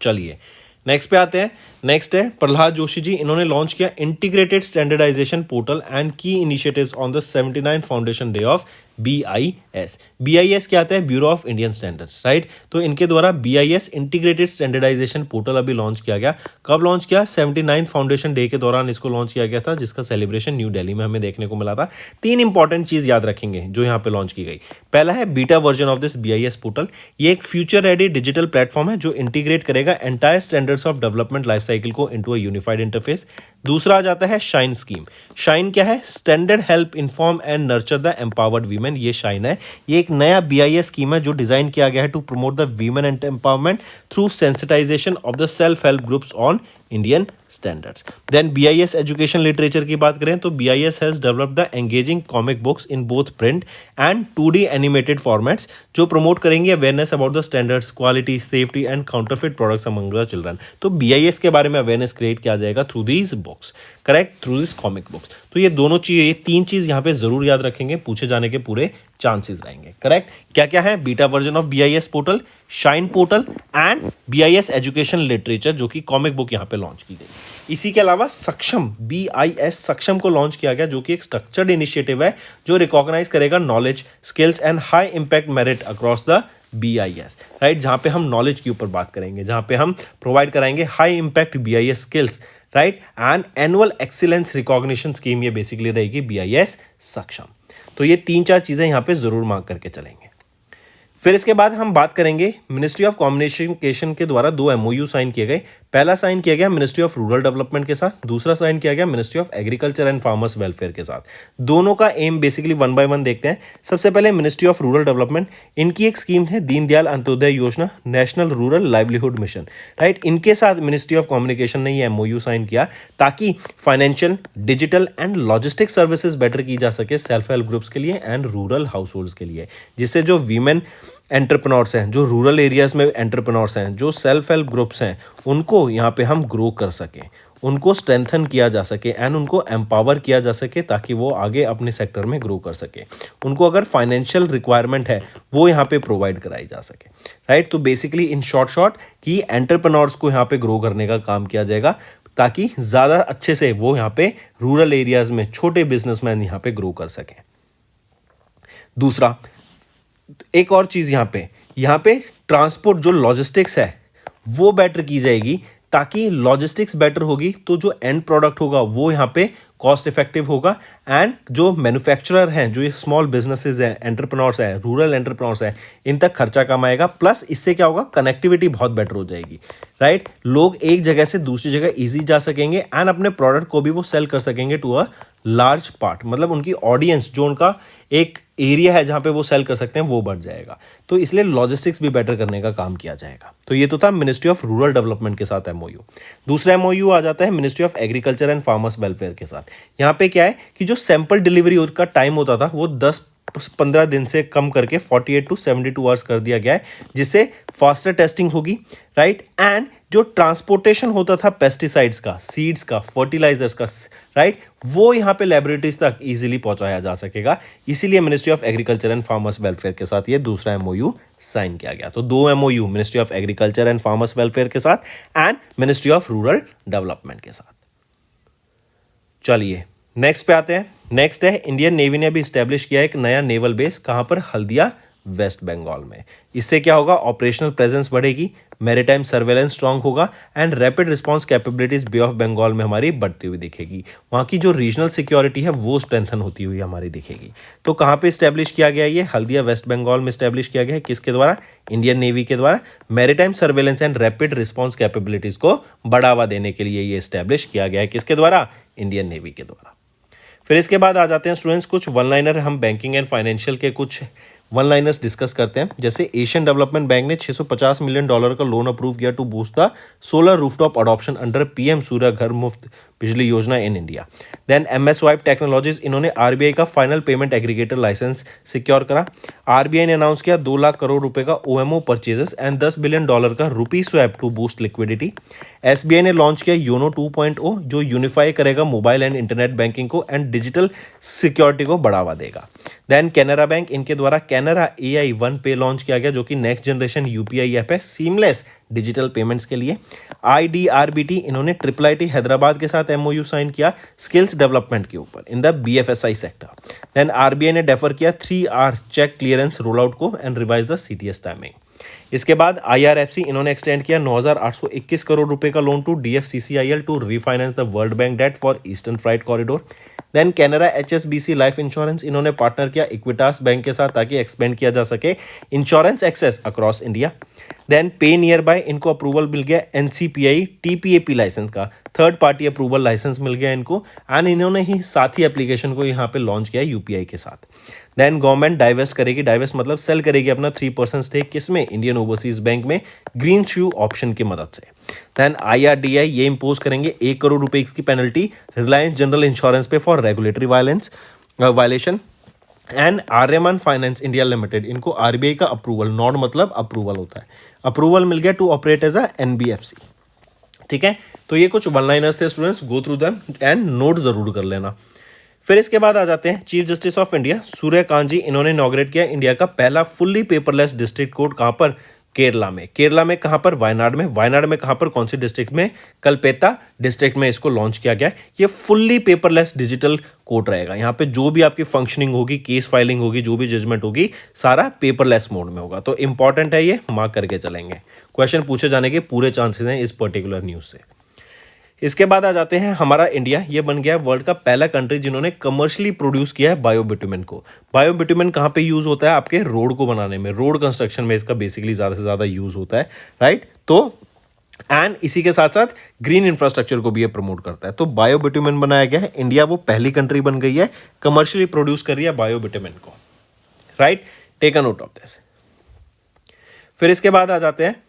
चलिए नेक्स्ट पे आते हैं। नेक्स्ट है प्रहलाद जोशी जी, इन्होंने लॉन्च किया इंटीग्रेटेड स्टैंडर्डाइजेशन पोर्टल एंड की initiatives on the 79th foundation day of BIS। BIS क्या आता है? Bureau of Indian standards, right. तो इनके द्वारा BIS इंटीग्रेटेड स्टैंडर्डाइजेशन पोर्टल अभी लॉन्च किया गया। कब लॉन्च किया? 79th फाउंडेशन डे के दौरान इसको लॉन्च किया गया था, जिसका सेलिब्रेशन न्यू दिल्ली में हमें देखने को मिला था। 3 इंपॉर्टेंट चीज याद रखेंगे जो यहाँ पे लॉन्च की गई। पहला है beta version of this BIS portal. ये एक फ्यूचर रेडी डिजिटल प्लेटफॉर्म है जो इंटीग्रेट करेगा entire standards of development life cycle को इनटू अ यूनिफाइड इंटरफेस। दूसरा आ जाता है शाइन स्कीम। शाइन क्या है? Standard help inform and nurture the empowered women. ये शाइन है, ये एक नया BIS स्कीम है जो डिजाइन किया गया है to promote the women and empowerment through sensitisation of the self help groups on Indian standards. Then BIS education literature की बात करें तो BIS has developed the engaging comic books in both print and 2D animated formats, जो promote करेंगे awareness about the standards, quality, safety and counterfeit products among the children. तो BIS के बारे में अवेयरनेस क्रिएट किया जाएगा through these books, correct, through this comic books. तो ये दोनों चीज, ये 3 चीज यहाँ पे जरूर याद रखेंगे, पूछे जाने के पूरे चांसेस रहेंगे, करेक्ट। क्या क्या है? Beta version of BIS portal, shine portal and BIS education literature, जो कि कॉमिक बुक यहाँ पे लॉन्च की गई। इसी के अलावा सक्षम, BIS सक्षम को लॉन्च किया गया, जो कि एक स्ट्रक्चर्ड इनिशिएटिव है जो रिकॉग्नाइज करेगा knowledge, skills and high impact merit across the BIS, right. जहां पे हम नॉलेज के ऊपर बात करेंगे, जहां पे हम प्रोवाइड कराएंगे high impact BIS skills, right, and annual excellence recognition scheme. ये बेसिकली रहेगी BIS सक्षम। तो ये 3-4 चीजें यहाँ पे जरूर मार्क करके चलेंगे। फिर इसके बाद हम बात करेंगे मिनिस्ट्री ऑफ कम्युनिकेशन के द्वारा 2 MOU साइन किए गए। पहला साइन किया गया मिनिस्ट्री ऑफ रूरल डेवलपमेंट के साथ, दूसरा साइन किया गया ministry of agriculture and farmers welfare के साथ। दोनों का एम बेसिकली 1 बाय 1 देखते हैं। सबसे पहले मिनिस्ट्री ऑफ रूरल डेवलपमेंट, इनकी एक स्कीम है दीनदयाल अंत्योदय योजना, national rural livelihood mission, right. इनके साथ मिनिस्ट्री ऑफ कम्युनिकेशन ने ये MOU साइन किया ताकि financial, digital and logistic services better की जा सके सेल्फ हेल्प ग्रुप्स के लिए एंड रूरल हाउस होल्ड्स के लिए, जिससे जो वीमेन एंटरप्रेन्योर्स हैं, जो रूरल एरियाज में एंटरप्रेन्योर्स हैं, जो सेल्फ हेल्प ग्रुप्स हैं, उनको यहाँ पे हम ग्रो कर सकें, उनको स्ट्रेंथन किया जा सके एंड उनको एम्पावर किया जा सके ताकि वो आगे अपने सेक्टर में ग्रो कर सके। उनको अगर फाइनेंशियल रिक्वायरमेंट है वो यहाँ पे प्रोवाइड कराई जा सके, राइट। तो बेसिकली इन शॉर्ट कि एंटरप्रेन्योर्स को यहाँ पे ग्रो करने का काम किया जाएगा ताकि ज़्यादा अच्छे से वो यहाँ पे रूरल एरियाज में छोटे बिजनेसमैन यहाँ पे ग्रो कर सकें। दूसरा, एक और चीज़ यहाँ पे ट्रांसपोर्ट जो लॉजिस्टिक्स है वो बेटर की जाएगी, ताकि लॉजिस्टिक्स बेटर होगी तो जो एंड प्रोडक्ट होगा वो यहाँ पे कॉस्ट इफेक्टिव होगा एंड जो मैन्युफैक्चरर हैं, जो ये स्मॉल बिजनेसेस हैं, एंटरप्रेन्योर्स हैं, रूरल एंटरप्रेन्योर्स हैं, इन तक खर्चा कम आएगा। प्लस इससे क्या होगा, कनेक्टिविटी बहुत बेटर हो जाएगी, राइट। लोग एक जगह से दूसरी जगह ईजी जा सकेंगे एंड अपने प्रोडक्ट को भी वो सेल कर सकेंगे टू अ लार्ज पार्ट, मतलब उनकी ऑडियंस जो उनका एक एरिया है जहां पे वो सेल कर सकते हैं वो बढ़ जाएगा। तो इसलिए लॉजिस्टिक्स भी बेटर करने का काम किया जाएगा। तो ये तो था मिनिस्ट्री ऑफ रूरल डेवलपमेंट के साथ एमओयू। दूसरा एमओयू आ जाता है ministry of agriculture and farmers welfare के साथ। यहाँ पे क्या है कि जो सैंपल डिलीवरी का टाइम होता था वो 10-15 दिन से कम करके 48 to 72 आवर्स कर दिया गया है, जिससे फास्टर टेस्टिंग होगी, राइट। एंड जो ट्रांसपोर्टेशन होता था पेस्टिसाइड्स का, सीड्स का, फर्टिलाइजर्स का, राइट, वो यहाँ पे लैबोरेटरीज तक इजीली पहुंचाया जा सकेगा। इसीलिए ministry of agriculture and farmers welfare के साथ ये दूसरा एमओयू साइन किया गया। तो 2 MOU ministry of agriculture and farmers welfare के साथ and ministry of rural development के साथ। चलिए नेक्स्ट पे आते हैं। नेक्स्ट है इंडियन नेवी ने अभी स्टैब्लिश किया एक नया नेवल बेस, कहां पर, हल्दिया वेस्ट बंगाल में। इससे क्या होगा, ऑपरेशनल प्रेजेंस बढ़ेगी, मैरीटाइम सर्वेलेंस स्ट्रांग होगा and rapid response capabilities bay of Bengal में हमारी बढ़ती हुई दिखेगी। वहाँ की जो रीजनल सिक्योरिटी है वो स्ट्रेंथन होती हुई हमारी दिखेगी। तो कहाँ पे स्टैब्लिश किया गया, ये हल्दिया वेस्ट बंगाल में स्टैब्लिश किया गया है। किसके द्वारा, इंडियन नेवी के द्वारा। Maritime surveillance and rapid response capabilities को बढ़ावा देने के लिए ये स्टैब्लिश किया गया है। किसके द्वारा, इंडियन नेवी के द्वारा। फिर इसके बाद आ जाते हैं स्टूडेंट्स कुछ वन लाइनर, हम बैंकिंग एंड फाइनेंशियल के कुछ वन लाइनर्स डिस्कस करते हैं। जैसे एशियन डेवलपमेंट बैंक ने $650 मिलियन का लोन अप्रूव किया to boost the solar rooftop adoption under PM Surya Ghar Muft Bijli Yojana in India. Then MS Swipe technologies, इन्होंने आरबीआई का final payment aggregator licence secure करा। आरबीआई ने अनाउंस किया 2 लाख करोड़ रुपए का ओएमओ परचेजेस एंड $10 बिलियन का rupee swap to boost liquidity. SBI ने launch किया योनो 2.0 जो यूनिफाई करेगा मोबाइल एंड इंटरनेट बैंकिंग को एंड डिजिटल सिक्योरिटी को बढ़ावा देगा। देन कैनरा बैंक, इनके द्वारा Canara AI one pay launch किया गया जो कि नेक्स्ट जनरेशन यूपीआई ऐप है सीमलेस डिजिटल पेमेंट्स के लिए। IDRBT, इन्होंने IIIT हैदराबाद के साथ एमओयू साइन किया स्किल्स डेवलपमेंट के ऊपर in the BFSI sector. Then RBI ने डेफर किया 3R cheque clearance roll out को and revise the CTS timing. इसके बाद IRFC, इन्होंने एक्सटेंड किया 9,821 करोड़ रुपए का loan to DFCCIL to refinance the world bank debt for eastern freight corridor. Then Canara HSBC life insurance, इन्होंने पार्टनर किया इक्विटास बैंक के साथ ताकि एक्सपेंड किया जा सके insurance access across India. Then pay nearby, इनको अप्रूवल मिल गया NCPI TPAP लाइसेंस का, थर्ड पार्टी अप्रूवल लाइसेंस मिल गया इनको एंड इन्होंने ही साथ ही एप्लीकेशन को यहाँ पे लॉन्च किया UPI के साथ। देन गवर्नमेंट डाइवेस्ट करेगी, डाइवेस्ट मतलब सेल करेगी अपना 3% स्टेक, किसमें, इंडियन ओवरसीज बैंक में ग्रीन शू ऑप्शन की मदद से। देन IRDI, ये इंपोज करेंगे 1 करोड़ रुपए की पेनल्टी रिलायंस जनरल इंश्योरेंस पे for regulatory violation. And Aryaman finance India limited, इनको आरबीआई का अप्रूवल, नॉट मतलब अप्रूवल होता है, अप्रूवल मिल गया to operate as a NBFC। ठीक है, तो ये कुछ वन लाइनर्स थे students, go through them and note जरूर कर लेना। फिर इसके बाद आ जाते हैं chief justice of India Suryakant ji, इन्होंने इनॉग्रेट किया इंडिया का पहला फुल्ली पेपरलेस डिस्ट्रिक्ट कोर्ट। कहां पर, केरला में। केरला में कहां पर, वायनाड में। वायनाड में कहां पर, कौन सी डिस्ट्रिक्ट में, कलपेता डिस्ट्रिक्ट में इसको लॉन्च किया गया है। ये फुल्ली पेपरलेस डिजिटल कोर्ट रहेगा। यहाँ पे जो भी आपकी फंक्शनिंग होगी, केस फाइलिंग होगी, जो भी जजमेंट होगी, सारा पेपरलेस मोड में होगा। तो इंपॉर्टेंट है, ये मार्क करके चलेंगे, क्वेश्चन पूछे जाने के पूरे चांसेस हैं इस पर्टिकुलर न्यूज से। इसके बाद आ जाते हैं हमारा इंडिया, ये बन गया वर्ल्ड का पहला कंट्री जिन्होंने कमर्शियली प्रोड्यूस किया है बायोबिटुमेन को। बायोबिटुमेन कहाँ पे यूज होता है, आपके रोड को बनाने में, रोड कंस्ट्रक्शन में इसका बेसिकली ज़्यादा से ज़्यादा यूज होता है, राइट। तो एंड इसी के साथ साथ ग्रीन इंफ्रास्ट्रक्चर को भी ये प्रमोट करता है। तो बायोबिटुमेन बनाया गया है, इंडिया वो पहली कंट्री बन गई है कमर्शियली प्रोड्यूस कर रही है बायोबिटुमेन को, right. Take a note of this. फिर इसके बाद आ जाते हैं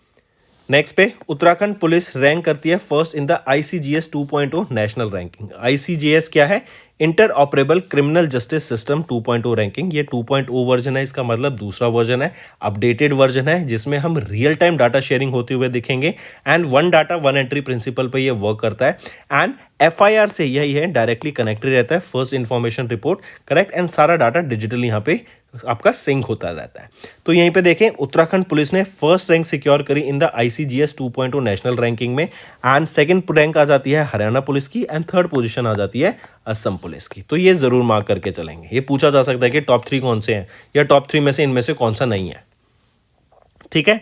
नेक्स्ट पे उत्तराखंड पुलिस रैंक करती है first in the ICGS 2.0 national ranking. ICGS क्या है? Inter operable criminal justice system 2.0 ranking. ये 2.0 वर्जन है, इसका मतलब दूसरा वर्जन है, अपडेटेड वर्जन है, जिसमें हम रियल टाइम डाटा शेयरिंग होते हुए दिखेंगे and one data one entry principle पे ये वर्क करता है एंड FIR से यही है डायरेक्टली कनेक्टेड रहता है, first information report, correct, and सारा डाटा डिजिटली यहाँ पे आपका सिंक होता रहता है। तो यहीं पे देखें उत्तराखंड पुलिस ने फर्स्ट रैंक सिक्योर करी in the ICGS 2.0 national ranking में एंड सेकंड रैंक आ जाती है हरियाणा पुलिस की एंड थर्ड पोजीशन आ जाती है असम पुलिस की। तो ये जरूर मार्क करके चलेंगे। ये पूछा जा सकता है कि टॉप 3 कौन से हैं या टॉप 3 में से इनमें से कौन सा नहीं है। ठीक है,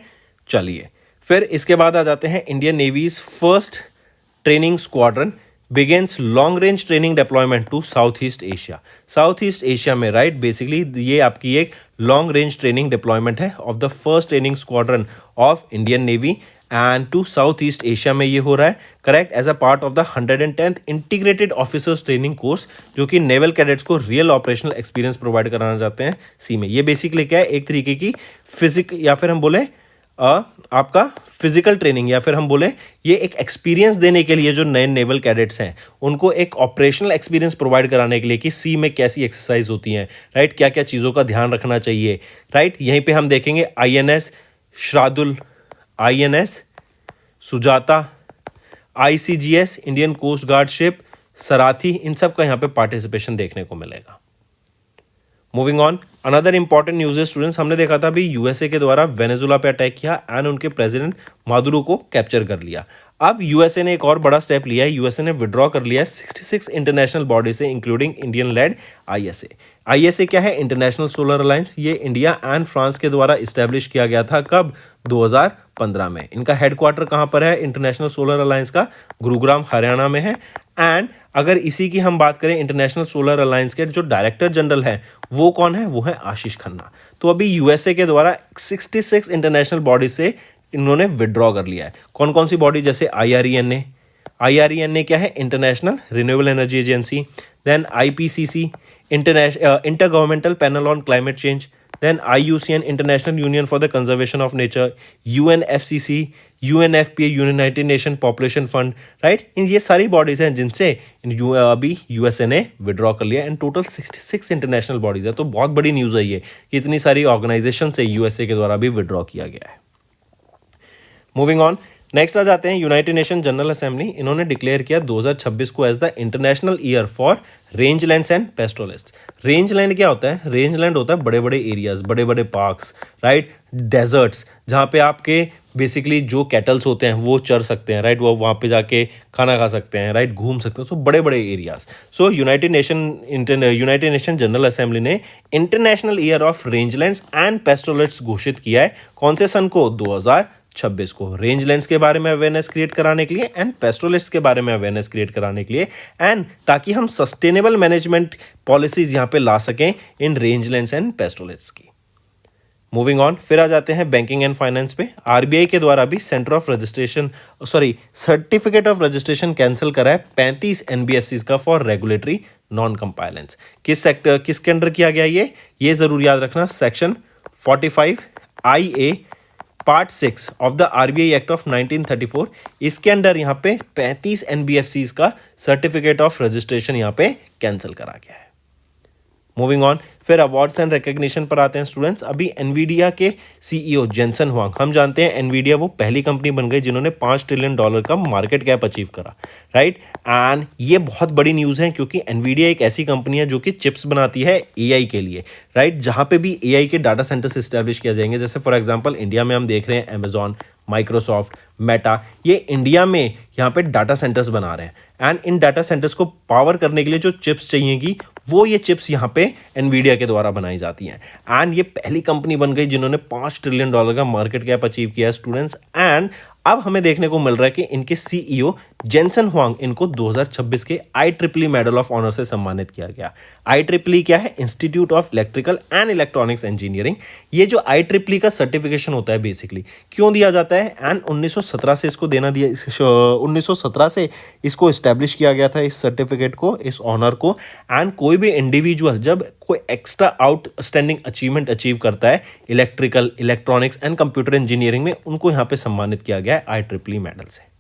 चलिए फिर इसके बाद आ जाते हैं Indian navy's first training squadron begins long range training deployment to south east Asia. South east Asia में, राइट, बेसिकली ये आपकी एक लॉन्ग रेंज ट्रेनिंग डिप्लॉयमेंट है of the first training squadron of Indian navy and to south east Asia में ये हो रहा है, correct, as a part of the 110th integrated officers training course, जो कि नेवल कैडेट्स को रियल ऑपरेशनल एक्सपीरियंस प्रोवाइड कराना चाहते हैं सी में। ये बेसिकली क्या है? एक तरीके की फिजिक या फिर हम बोले आपका फिजिकल ट्रेनिंग या फिर हम बोले ये एक एक्सपीरियंस देने के लिए जो नए नेवल कैडेट्स हैं उनको एक ऑपरेशनल एक्सपीरियंस प्रोवाइड कराने के लिए कि सी में कैसी एक्सरसाइज होती हैं, राइट, क्या क्या चीज़ों का ध्यान रखना चाहिए, राइट। यहीं पे हम देखेंगे INS Shardul, INS Sujata, ICGS Indian coast guard ship Sarathi, इन सब का यहाँ पे पार्टिसिपेशन देखने को मिलेगा। Moving on, another important news है स्टूडेंट्स, हमने देखा था अभी USA के द्वारा वेनेजुला पे अटैक किया एंड उनके प्रेसिडेंट मादुरो को कैप्चर कर लिया। अब USA ने एक और बड़ा स्टेप लिया है, USA ने विड्रॉ कर लिया है 66 इंटरनेशनल बॉडी से including Indian led ISA। ISA क्या है? International solar alliance. ये इंडिया एंड फ्रांस के द्वारा इस्टेब्लिश किया गया था, कब? 2015 में। इनका हेडक्वार्टर कहाँ पर है इंटरनेशनल सोलर अलायंस का? गुरुग्राम हरियाणा में है। एंड अगर इसी की हम बात करें इंटरनेशनल सोलर अलायंस के जो डायरेक्टर जनरल है वो कौन है? वो है आशीष खन्ना। तो अभी USA के द्वारा 66 इंटरनेशनल बॉडी से इन्होंने विड्रॉ कर लिया है। कौन कौन सी बॉडी? जैसे IRENA क्या है? International renewable energy agency, then IPCC intergovernmental panel on climate change, then IUCN international union for the conservation of nature, UNFCCC, UNFPA united nation population fund, right. इन ये सारी बॉडीज हैं जिनसे अभी USA ने withdraw कर लिया and total 66 international bodies है। तो बहुत बड़ी न्यूज़ है ये कि इतनी सारी ऑर्गेनाइजेशन से USA के द्वारा भी विड्रॉ किया गया है। मूविंग ऑन, नेक्स्ट आ जाते हैं यूनाइटेड नेशन जनरल असेंबली। इन्होंने डिक्लेयर किया 2026 को as the international year for rangelands and pastoralist. Rangeland क्या होता है? रेंज लैंड होता है बड़े बड़े एरियाज, बड़े बड़े पार्क्स, राइट, डेजर्ट्स, जहाँ पे आपके बेसिकली जो कैटल्स होते हैं वो चर सकते हैं, राइट, वो वहाँ पे जाके खाना खा सकते हैं, राइट, घूम सकते हैं। सो बड़े बड़े एरियाज। सो यूनाइटेड नेशन जनरल असेंबली ने international year of range lands and pastoralist घोषित किया है। कौन से सन को? 2026 को। रेंज लैंड्स के बारे में अवेयरनेस क्रिएट कराने के लिए एंड पेस्टोरलिस्ट के बारे में अवेयरनेस क्रिएट कराने के लिए एंड ताकि हम सस्टेनेबल मैनेजमेंट पॉलिसीज यहाँ पे ला सकें in range lands and pastoralist की। मूविंग ऑन, फिर आ जाते हैं बैंकिंग एंड फाइनेंस पे। RBI के द्वारा भी सर्टिफिकेट ऑफ रजिस्ट्रेशन कैंसिल करा है 35 NBFCs का फॉर रेगुलेटरी नॉन कंप्लायंस। किस सेक्टर, किसके अंडर किया गया ये जरूर याद रखना, section 45 IA part 6 of the RBI act of 1934। इसके अंडर यहाँ पे 35 NBFCs का सर्टिफिकेट ऑफ रजिस्ट्रेशन यहाँ पे कैंसिल करा गया है। मूविंग ऑन, फिर अवार्ड्स एंड रिकग्निशन पर आते हैं स्टूडेंट्स। अभी एनवीडिया के CEO जेंसन हुआंग, हम जानते हैं एनवीडिया वो पहली कंपनी बन गई जिन्होंने $5 ट्रिलियन का मार्केट कैप अचीव करा, राइट। एंड ये बहुत बड़ी न्यूज़ है क्योंकि एनवीडिया एक ऐसी कंपनी है जो कि चिप्स बनाती है AI के लिए, राइट, जहाँ पे भी AI के डाटा सेंटर्स इस्टेब्लिश किया जाएंगे। जैसे फॉर एग्जाम्पल इंडिया में हम देख रहे हैं अमेजॉन, माइक्रोसॉफ्ट, मेटा, ये इंडिया में यहाँ पे डाटा सेंटर्स बना रहे हैं एंड इन डाटा सेंटर्स को पावर करने के लिए जो चिप्स चाहिएगी वो ये चिप्स यहाँ पे एनवीडिया के द्वारा बनाई जाती हैं। एंड ये पहली कंपनी बन गई जिन्होंने $5 ट्रिलियन का मार्केट कैप अचीव किया है स्टूडेंट्स। एंड अब हमें देखने को मिल रहा है कि इनके CEO जेंसन हुआंग इनको 2026 के IEEE मेडल ऑफ ऑनर से सम्मानित किया गया। IEEE क्या है? Institute of electrical and electronics engineering. ये जो IEEE का सर्टिफिकेशन होता है बेसिकली क्यों दिया जाता है? एंड 1917 से इसको 1917 से इसको इस्टेब्लिश किया गया था, इस सर्टिफिकेट को, इस ऑनर को। एंड कोई भी इंडिविजुअल जब कोई एक्स्ट्रा आउटस्टैंडिंग अचीवमेंट अचीव करता है electrical, electronics and computer engineering में, उनको यहाँ पे सम्मानित किया गया गया है IEEE मेडल से।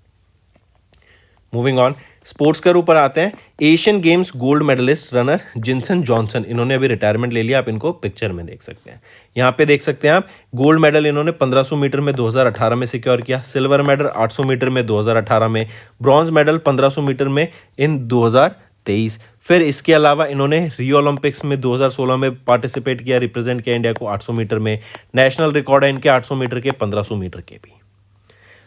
मूविंग ऑन, स्पोर्ट्स के ऊपर आते हैं। Asian games gold medallist runner Jinson Johnson, इन्होंने अभी रिटायरमेंट ले लिया, आप इनको पिक्चर में देख सकते हैं। यहाँ पे देख सकते हैं आप, गोल्ड मेडल इन्होंने 1500 मीटर में 2018 में सिक्योर किया, सिल्वर मेडल 800 मीटर में 2018 में, ब्रॉन्ज मेडल 1500 मीटर में इन 2023। फिर इसके अलावा इन्होंने रियो ओलंपिक्स में 2016 में पार्टिसिपेट किया, रिप्रेजेंट किया इंडिया को 800 मीटर में। नेशनल रिकॉर्ड है इनके 800 मीटर के, 1500 मीटर के भी।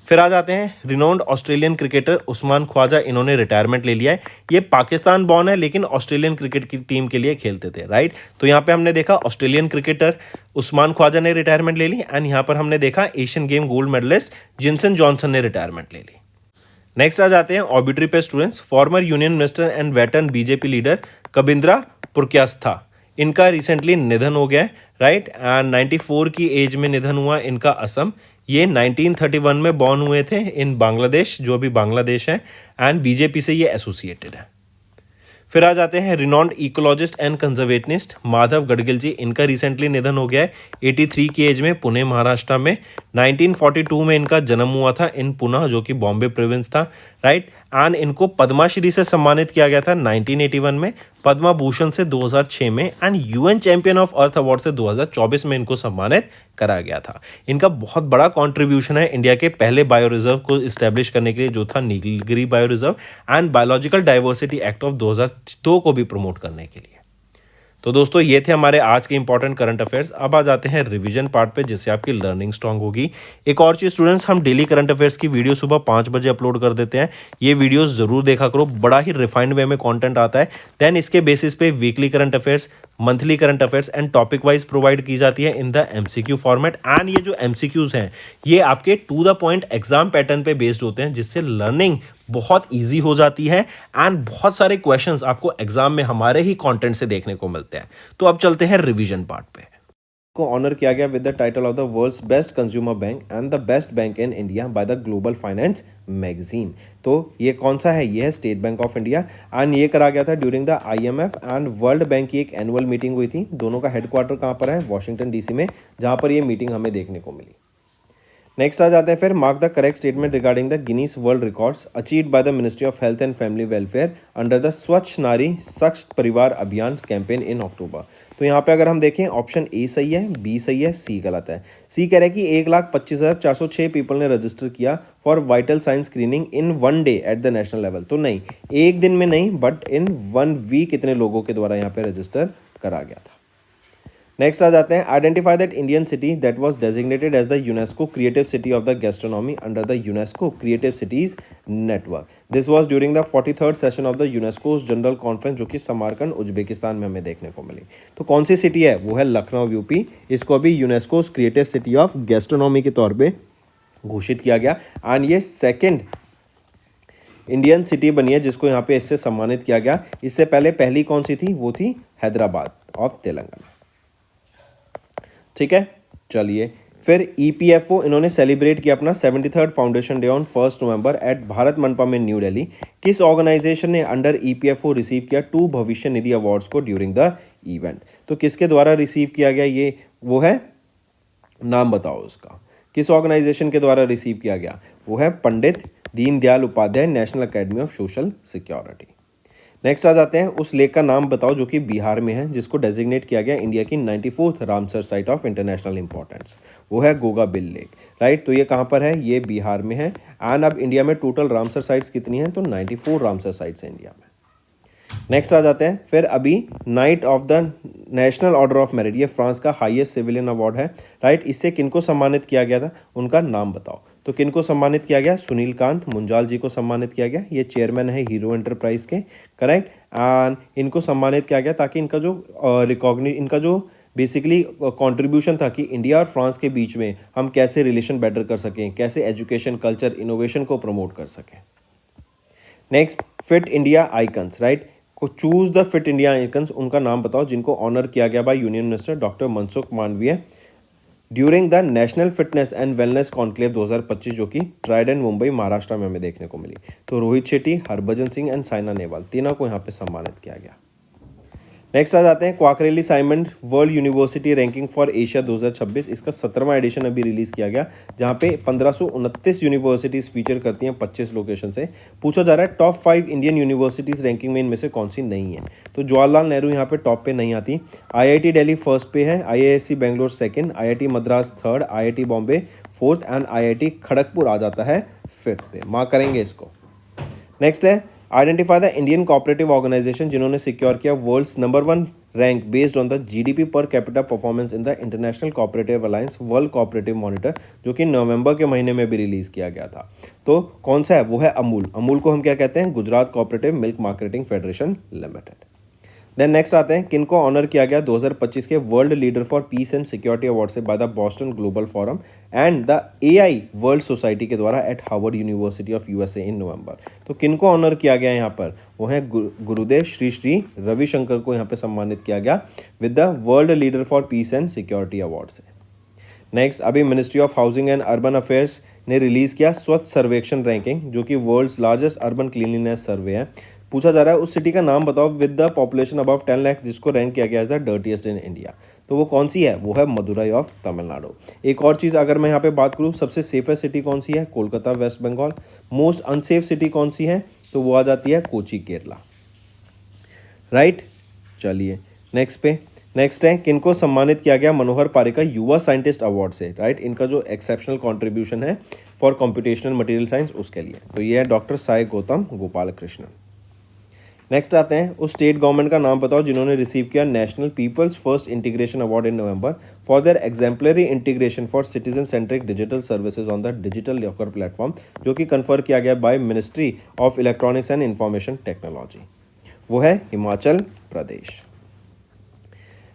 फिर आ जाते हैं renowned Australian cricketer Usman Khawaja, इन्होंने रिटायरमेंट ले लिया है। ये पाकिस्तान बॉर्न है लेकिन ऑस्ट्रेलियन क्रिकेट की टीम के लिए खेलते थे, राइट। तो यहाँ पे हमने देखा ऑस्ट्रेलियन क्रिकेटर उस्मान ख्वाजा ने रिटायरमेंट ले ली, एंड यहाँ पर हमने देखा Asian game gold medallist Jinson Johnson ने रिटायरमेंट ले ली। नेक्स्ट आ जाते हैं ऑबिटरी पे students. Former union minister and veteran BJP leader Kabindra Purkayastha, इनका रिसेंटली निधन हो गया है, राइट। एंड 94 की एज में निधन हुआ इनका असम। ये 1931 में बॉर्न हुए थे इन बांग्लादेश, जो अभी बांग्लादेश है, एंड बीजेपी से ये एसोसिएटेड है। फिर आ जाते हैं renowned ecologist and conservationist Madhav Gadgil ji, इनका रिसेंटली निधन हो गया है 83 की एज में, पुणे महाराष्ट्र में। 1942 में इनका जन्म हुआ था इन पुणे, जो कि बॉम्बे प्रोविंस था, राइट। एंड इनको पद्माश्री से सम्मानित किया गया था 1981 में, पद्मा भूषण से 2006 में, and UN champion of earth award से 2024 में इनको सम्मानित करा गया था। इनका बहुत बड़ा कंट्रीब्यूशन है इंडिया के पहले बायो रिजर्व को इस्टेब्लिश करने के लिए, जो था Nilgiri bio reserve, and biological diversity act of 2002 को भी प्रमोट करने के लिए। तो दोस्तों ये थे हमारे आज के इंपॉर्टेंट करंट अफेयर्स। अब आ जाते हैं रिवीजन पार्ट पे, जिससे आपकी लर्निंग स्ट्रांग होगी। एक और चीज़ स्टूडेंट्स, हम डेली करंट अफेयर्स की वीडियो सुबह 5 बजे अपलोड कर देते हैं। ये वीडियोस जरूर देखा करो, बड़ा ही रिफाइंड वे में कंटेंट आता है। देन इसके बेसिस पे weekly current affairs, monthly current affairs and topic wise provide की जाती है in the MCQ format. And ये जो MCQs हैं ये आपके to the point exam pattern पे बेस्ड होते हैं, जिससे लर्निंग बहुत इजी हो जाती है, एंड बहुत सारे क्वेश्चंस आपको एग्जाम में हमारे ही कंटेंट से देखने को मिलते हैं। तो अब चलते हैं रिवीजन पार्ट पे। को ऑनर किया गया with the title of the world's best consumer bank and the best bank in India by the global finance magazine. तो ये कौन सा है? ये है state bank of India, and ये करा गया था during the IMF and world bank की एक एनुअल मीटिंग हुई थी। दोनों का हेडक्वार्टर कहाँ पर है? वॉशिंगटन DC में, जहाँ पर ये मीटिंग हमें देखने को मिली। नेक्स्ट आ जाते हैं फिर, mark the correct statement regarding the Guinness world records achieved by the ministry of health and family welfare under the स्वच्छ नारी स्वच्छ परिवार अभियान कैंपेन इन अक्टूबर। तो यहाँ पे अगर हम देखें, ऑप्शन A सही है, B सही है, C गलत है। C कह रहा है कि 1,25,406 पीपल ने रजिस्टर किया for vital sign screening in 1 day at the national level. तो नहीं, एक दिन में नहीं, बट इन 1 वीक इतने लोगों के द्वारा यहाँ पे रजिस्टर करा गया था। नेक्स्ट आ जाते हैं, identify that Indian city that was designated as the UNESCO creative city of the gastronomy under the UNESCO creative cities network. This was during the 43rd session of the UNESCO general conference, जो कि Samarkand Uzbekistan में हमें देखने को मिली। तो कौन सी city है? वो है लखनऊ UP। इसको अभी UNESCO creative city of gastronomy के तौर पर घोषित किया गया, एंड ये सेकेंड इंडियन सिटी बनी है जिसको यहाँ पे इससे सम्मानित किया गया। इससे पहले पहली कौन सी थी? वो थी हैदराबाद ऑफ तेलंगाना। ठीक है, चलिए फिर EPFO इन्होंने सेलिब्रेट किया अपना 73rd foundation day on 1 November at Bharat Mandapam में न्यू दिल्ली। किस ऑर्गेनाइजेशन ने अंडर EPFO रिसीव किया 2 भविष्य निधि अवार्ड्स को ड्यूरिंग द इवेंट? तो किसके द्वारा रिसीव किया गया ये? वो है, नाम बताओ उसका, किस ऑर्गेनाइजेशन के द्वारा रिसीव किया गया? वो है Pandit Deendayal Upadhyay national academy of social security. Next आ जाते हैं, उस लेक का नाम बताओ जो कि बिहार में है, जिसको डेजिग्नेट किया गया इंडिया की 94th Ramsar site of international importance. वो है गोगाबिल लेक, राइट। तो ये कहाँ पर है? ये बिहार में है। एंड अब इंडिया में टोटल रामसर साइट्स कितनी हैं? तो 94 रामसर साइट्स हैं इंडिया में। नेक्स्ट आ जाते हैं फिर, अभी night of the national order of merit, ये फ्रांस का हाईएस्ट सिविलियन अवार्ड है, राइट। इससे किनको सम्मानित किया गया था? उनका नाम बताओ। तो किनको सम्मानित किया गया? सुनील कांत मुंजाल जी को सम्मानित किया गया। ये चेयरमैन है हीरो एंटरप्राइज के, करेक्ट। एंड इनको सम्मानित किया गया ताकि इनका जो बेसिकली कंट्रीब्यूशन था कि इंडिया और फ्रांस के बीच में हम कैसे रिलेशन बेटर कर सकें, कैसे एजुकेशन, कल्चर, इनोवेशन को प्रमोट कर सकें। Next, fit India icons, right. को choose the fit India icons, उनका नाम बताओ जिनको ऑनर किया गया by union minister doctor Mansukh Mandaviya during the national fitness and wellness conclave 2025, जो कि ट्राइडेंट मुंबई महाराष्ट्र में हमें देखने को मिली। तो रोहित शेट्टी, हरभजन सिंह एंड साइना नेहवाल, तीनों को यहाँ पे सम्मानित किया गया। नेक्स्ट आ जाते हैं Quacquarelli Symonds world university ranking for Asia 2026। इसका 17वां एडिशन अभी रिलीज किया गया, जहां पे 1529 यूनिवर्सिटीज फीचर करती हैं 25 लोकेशन से। पूछा जा रहा है टॉप 5 इंडियन यूनिवर्सिटीज रैंकिंग में इनमें से कौन सी नहीं है। तो जवाहरलाल नेहरू यहाँ पे टॉप पे नहीं आती। आईआईटी दिल्ली फर्स्ट पे है, IISc Bangalore second, IIT Madras third, IIT Bombay fourth and IIT Kharagpur आ जाता है फिफ्थ पे। मार्क करेंगे इसको। नेक्स्ट है identify the Indian cooperative organisation जिन्होंने सिक्योर किया world's number 1 rank based on the GDP per capita performance in the international cooperative alliance world cooperative monitor, जो कि नवंबर के महीने में भी रिलीज किया गया था। तो कौन सा है? वो है अमूल। अमूल को हम क्या कहते हैं? Gujarat cooperative milk marketing federation limited. Then next आते हैं किनको ऑनर किया गया 2025 के world leader for peace and security award से by the Boston global forum and the AI world society के द्वारा at Harvard university of USA in November. तो किनको ऑनर किया गया यहाँ पर? वो है गुरुदेव श्री श्री रविशंकर को यहाँ पे सम्मानित किया गया with the world leader for peace and security award से। नेक्स्ट अभी ministry of housing and urban affairs ने रिलीज किया स्वच्छ सर्वेक्षण रैंकिंग, जो कि वर्ल्ड्स लार्जेस्ट अर्बन क्लीनलीनेस सर्वे है। पूछा जा रहा है उस सिटी का नाम बताओ with the population above 10 lakh जिसको रैंक किया गया as the dirtiest in India. तो वो कौन सी है? वो है मदुरई ऑफ तमिलनाडु। एक और चीज़ अगर मैं यहाँ पे बात करूँ, सबसे सेफेस्ट सिटी कौन सी है? Kolkata west Bengal. Most unsafe city कौन सी है? तो वो आ जाती है कोची केरला। राइट, चलिए नेक्स्ट है किनको सम्मानित किया गया मनोहर पारिकर युवा साइंटिस्ट अवार्ड से। राइट, इनका जो एक्सेप्शनल कंट्रीब्यूशन है फॉर कंप्यूटेशनल मटेरियल साइंस उसके लिए। तो ये है डॉक्टर साई गौतम गोपाल कृष्णन। नेक्स्ट आते हैं उस स्टेट गवर्नमेंट का नाम बताओ जिन्होंने रिसीव किया national people's first integration award in November for their exemplary integration for citizen centric digital services on the digital locker platform, जो कि कन्फर किया गया by ministry of electronics and information technology. वो है Himachal Pradesh.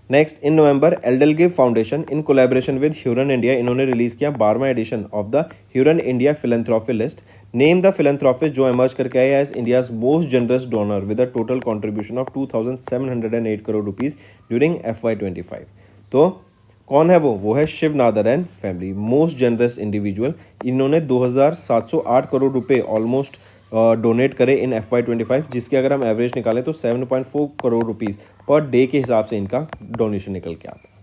Next in November Edelgive foundation in collaboration with Hurun India इन्होंने release किया 12वां edition of the Hurun India philanthropy list. Name the philanthropist जो इमर्ज करके आया as India's most generous donor with a total contribution of 2708 crore rupees during FY25। तो कौन है वो? वो है Shiv Nadar and family, most generous individual. इन्होंने 2708 करोड़ रुपए ऑलमोस्ट डोनेट करे इन FY25, जिसके अगर हम एवरेज निकालें तो 7.4 करोड़ रुपीस पर डे के हिसाब से इनका डोनेशन निकल के आता है।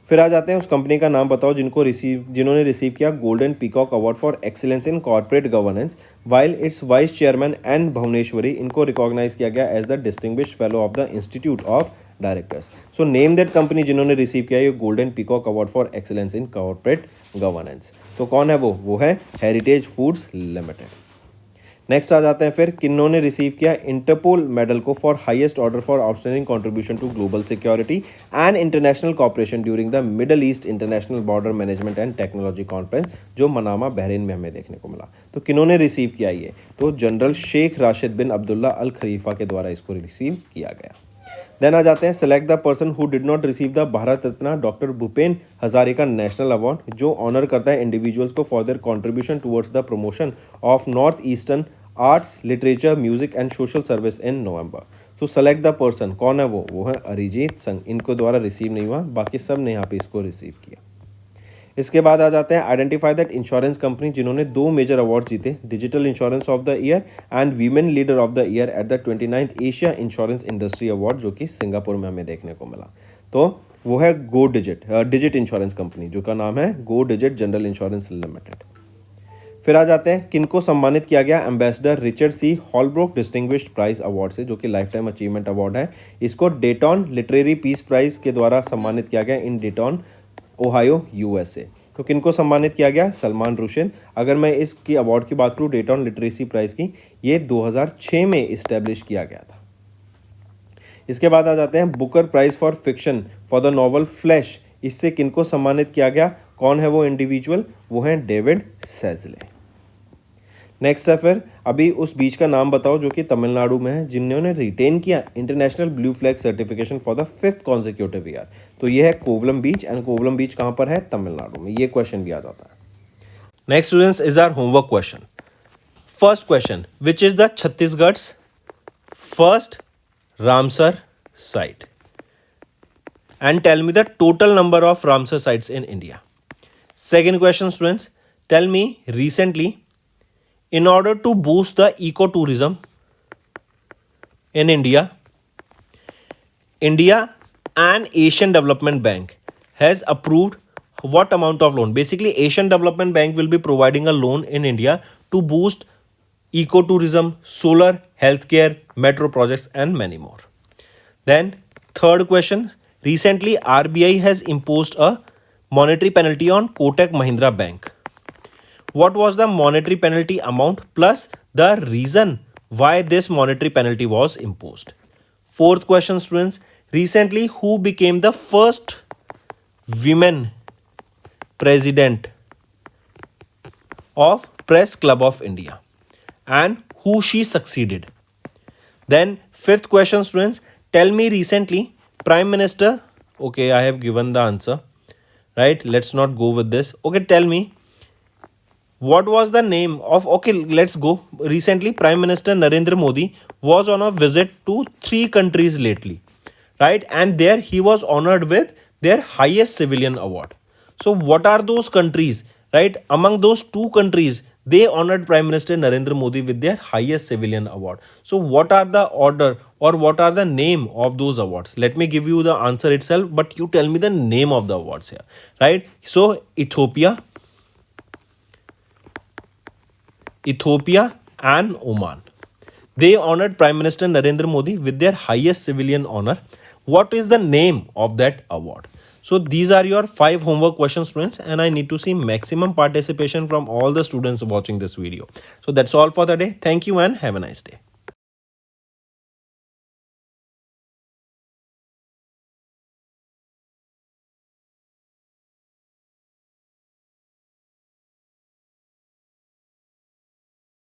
फिर आ जाते हैं उस कंपनी का नाम बताओ जिन्होंने रिसीव किया golden peacock award for excellence in corporate governance while its vice chairman and Bhuvaneshwari इनको रिकॉग्नाइज किया गया as the distinguished fellow of the institute of directors. So name that company जिन्होंने रिसीव किया ये golden peacock award for excellence in corporate governance. तो कौन है वो है हेरिटेज फूड्स लिमिटेड। नेक्स्ट आ जाते हैं फिर किन्होंने रिसीव किया इंटरपोल मेडल को for highest order for outstanding contribution to global security and international cooperation during the middle east international border management and technology conference, जो मनामा बहरीन में हमें देखने को मिला। तो किन्होंने रिसीव किया ये? तो जनरल शेख राशिद बिन अब्दुल्ला अल खलीफा के द्वारा इसको रिसीव किया गया। देन आ जाते हैं select the person who did not receive the Bharat Ratna doctor Bhupen Hazarika national award, जो ऑनर करता है इंडिविजुअल्स को for their contribution towards the promotion of north eastern arts literature music and social service in November. तो select the person कौन है वो है अरिजीत सिंह। इनको द्वारा रिसीव नहीं हुआ, बाकी सब ने यहाँ पे इसको रिसीव किया। इसके बाद आ जाते हैं आइडेंटिफाई दैट इंश्योरेंस कंपनी जिन्होंने 2 मेजर अवार्ड जीते, digital insurance of the year and women leader of the year at the 29th Asia insurance industry award, जो कि सिंगापुर में हमें देखने को मिला। तो वो है गो डिजिट इंश्योरेंस कंपनी, जो का नाम है गो डिजिट जनरल इंश्योरेंस लिमिटेड। फिर आ जाते हैं किनको सम्मानित किया गया एम्बेसडर रिचर्ड सी हॉलब्रोक डिस्टिंग्विश्ड प्राइज अवार्ड से, जो कि लाइफ टाइम अचीवमेंट अवार्ड है। इसको डेटॉन लिटरेरी पीस प्राइज के द्वारा सम्मानित किया गया इन डेटॉन ओहायो USA। तो किनको सम्मानित किया गया? सलमान रुशिद। अगर मैं इसकी अवार्ड की बात करूँ डेटॉन लिटरेसी प्राइज की, ये 2006 में इस्टेब्लिश किया गया था। इसके बाद आ जाते हैं Booker prize for fiction for the novel flash, इससे किनको सम्मानित किया गया? कौन है वो इंडिविजुअल? वो है डेविड सेजले। नेक्स्ट है फिर अभी उस बीच का नाम बताओ जो कि तमिलनाडु में है जिन्होंने रिटेन किया international blue flag certification for the 5th consecutive year. तो ये है कोवलम बीच एंड कोवलम बीच कहाँ पर है? तमिलनाडु में। ये क्वेश्चन भी आ जाता है। Next students is our homework question. First question, which is the Chhattisgarh's first Ramsar site and tell me the total number of Ramsar sites in India. Second question students, tell me recently in order to boost the ecotourism in India, India and Asian Development Bank has approved what amount of loan? Basically, Asian Development Bank will be providing a loan in India to boost ecotourism, solar, healthcare, metro projects, and many more. Then, third question. Recently, RBI has imposed a monetary penalty on Kotak Mahindra Bank. What was the monetary penalty amount plus the reason why this monetary penalty was imposed? Fourth question, students. Recently, who became the first women president of Press Club of India and who she succeeded? Then fifth question, students, tell me recently Prime Minister, okay, I have given the answer, right? Let's not go with this. Okay, tell me what was the name of, okay, let's go. Recently, Prime Minister Narendra Modi was on a visit to 3 countries lately, right? And there he was honored with their highest civilian award. So what are those countries, right? Among those 2 countries, they honored Prime Minister Narendra Modi with their highest civilian award. So what are the order or what are the name of those awards? Let me give you the answer itself, but you tell me the name of the awards here, right? So Ethiopia and Oman. They honored Prime Minister Narendra Modi with their highest civilian honor. What is the name of that award? So these are your 5 homework questions, students, and I need to see maximum participation from all the students watching this video. So that's all for the day. Thank you and have a nice day.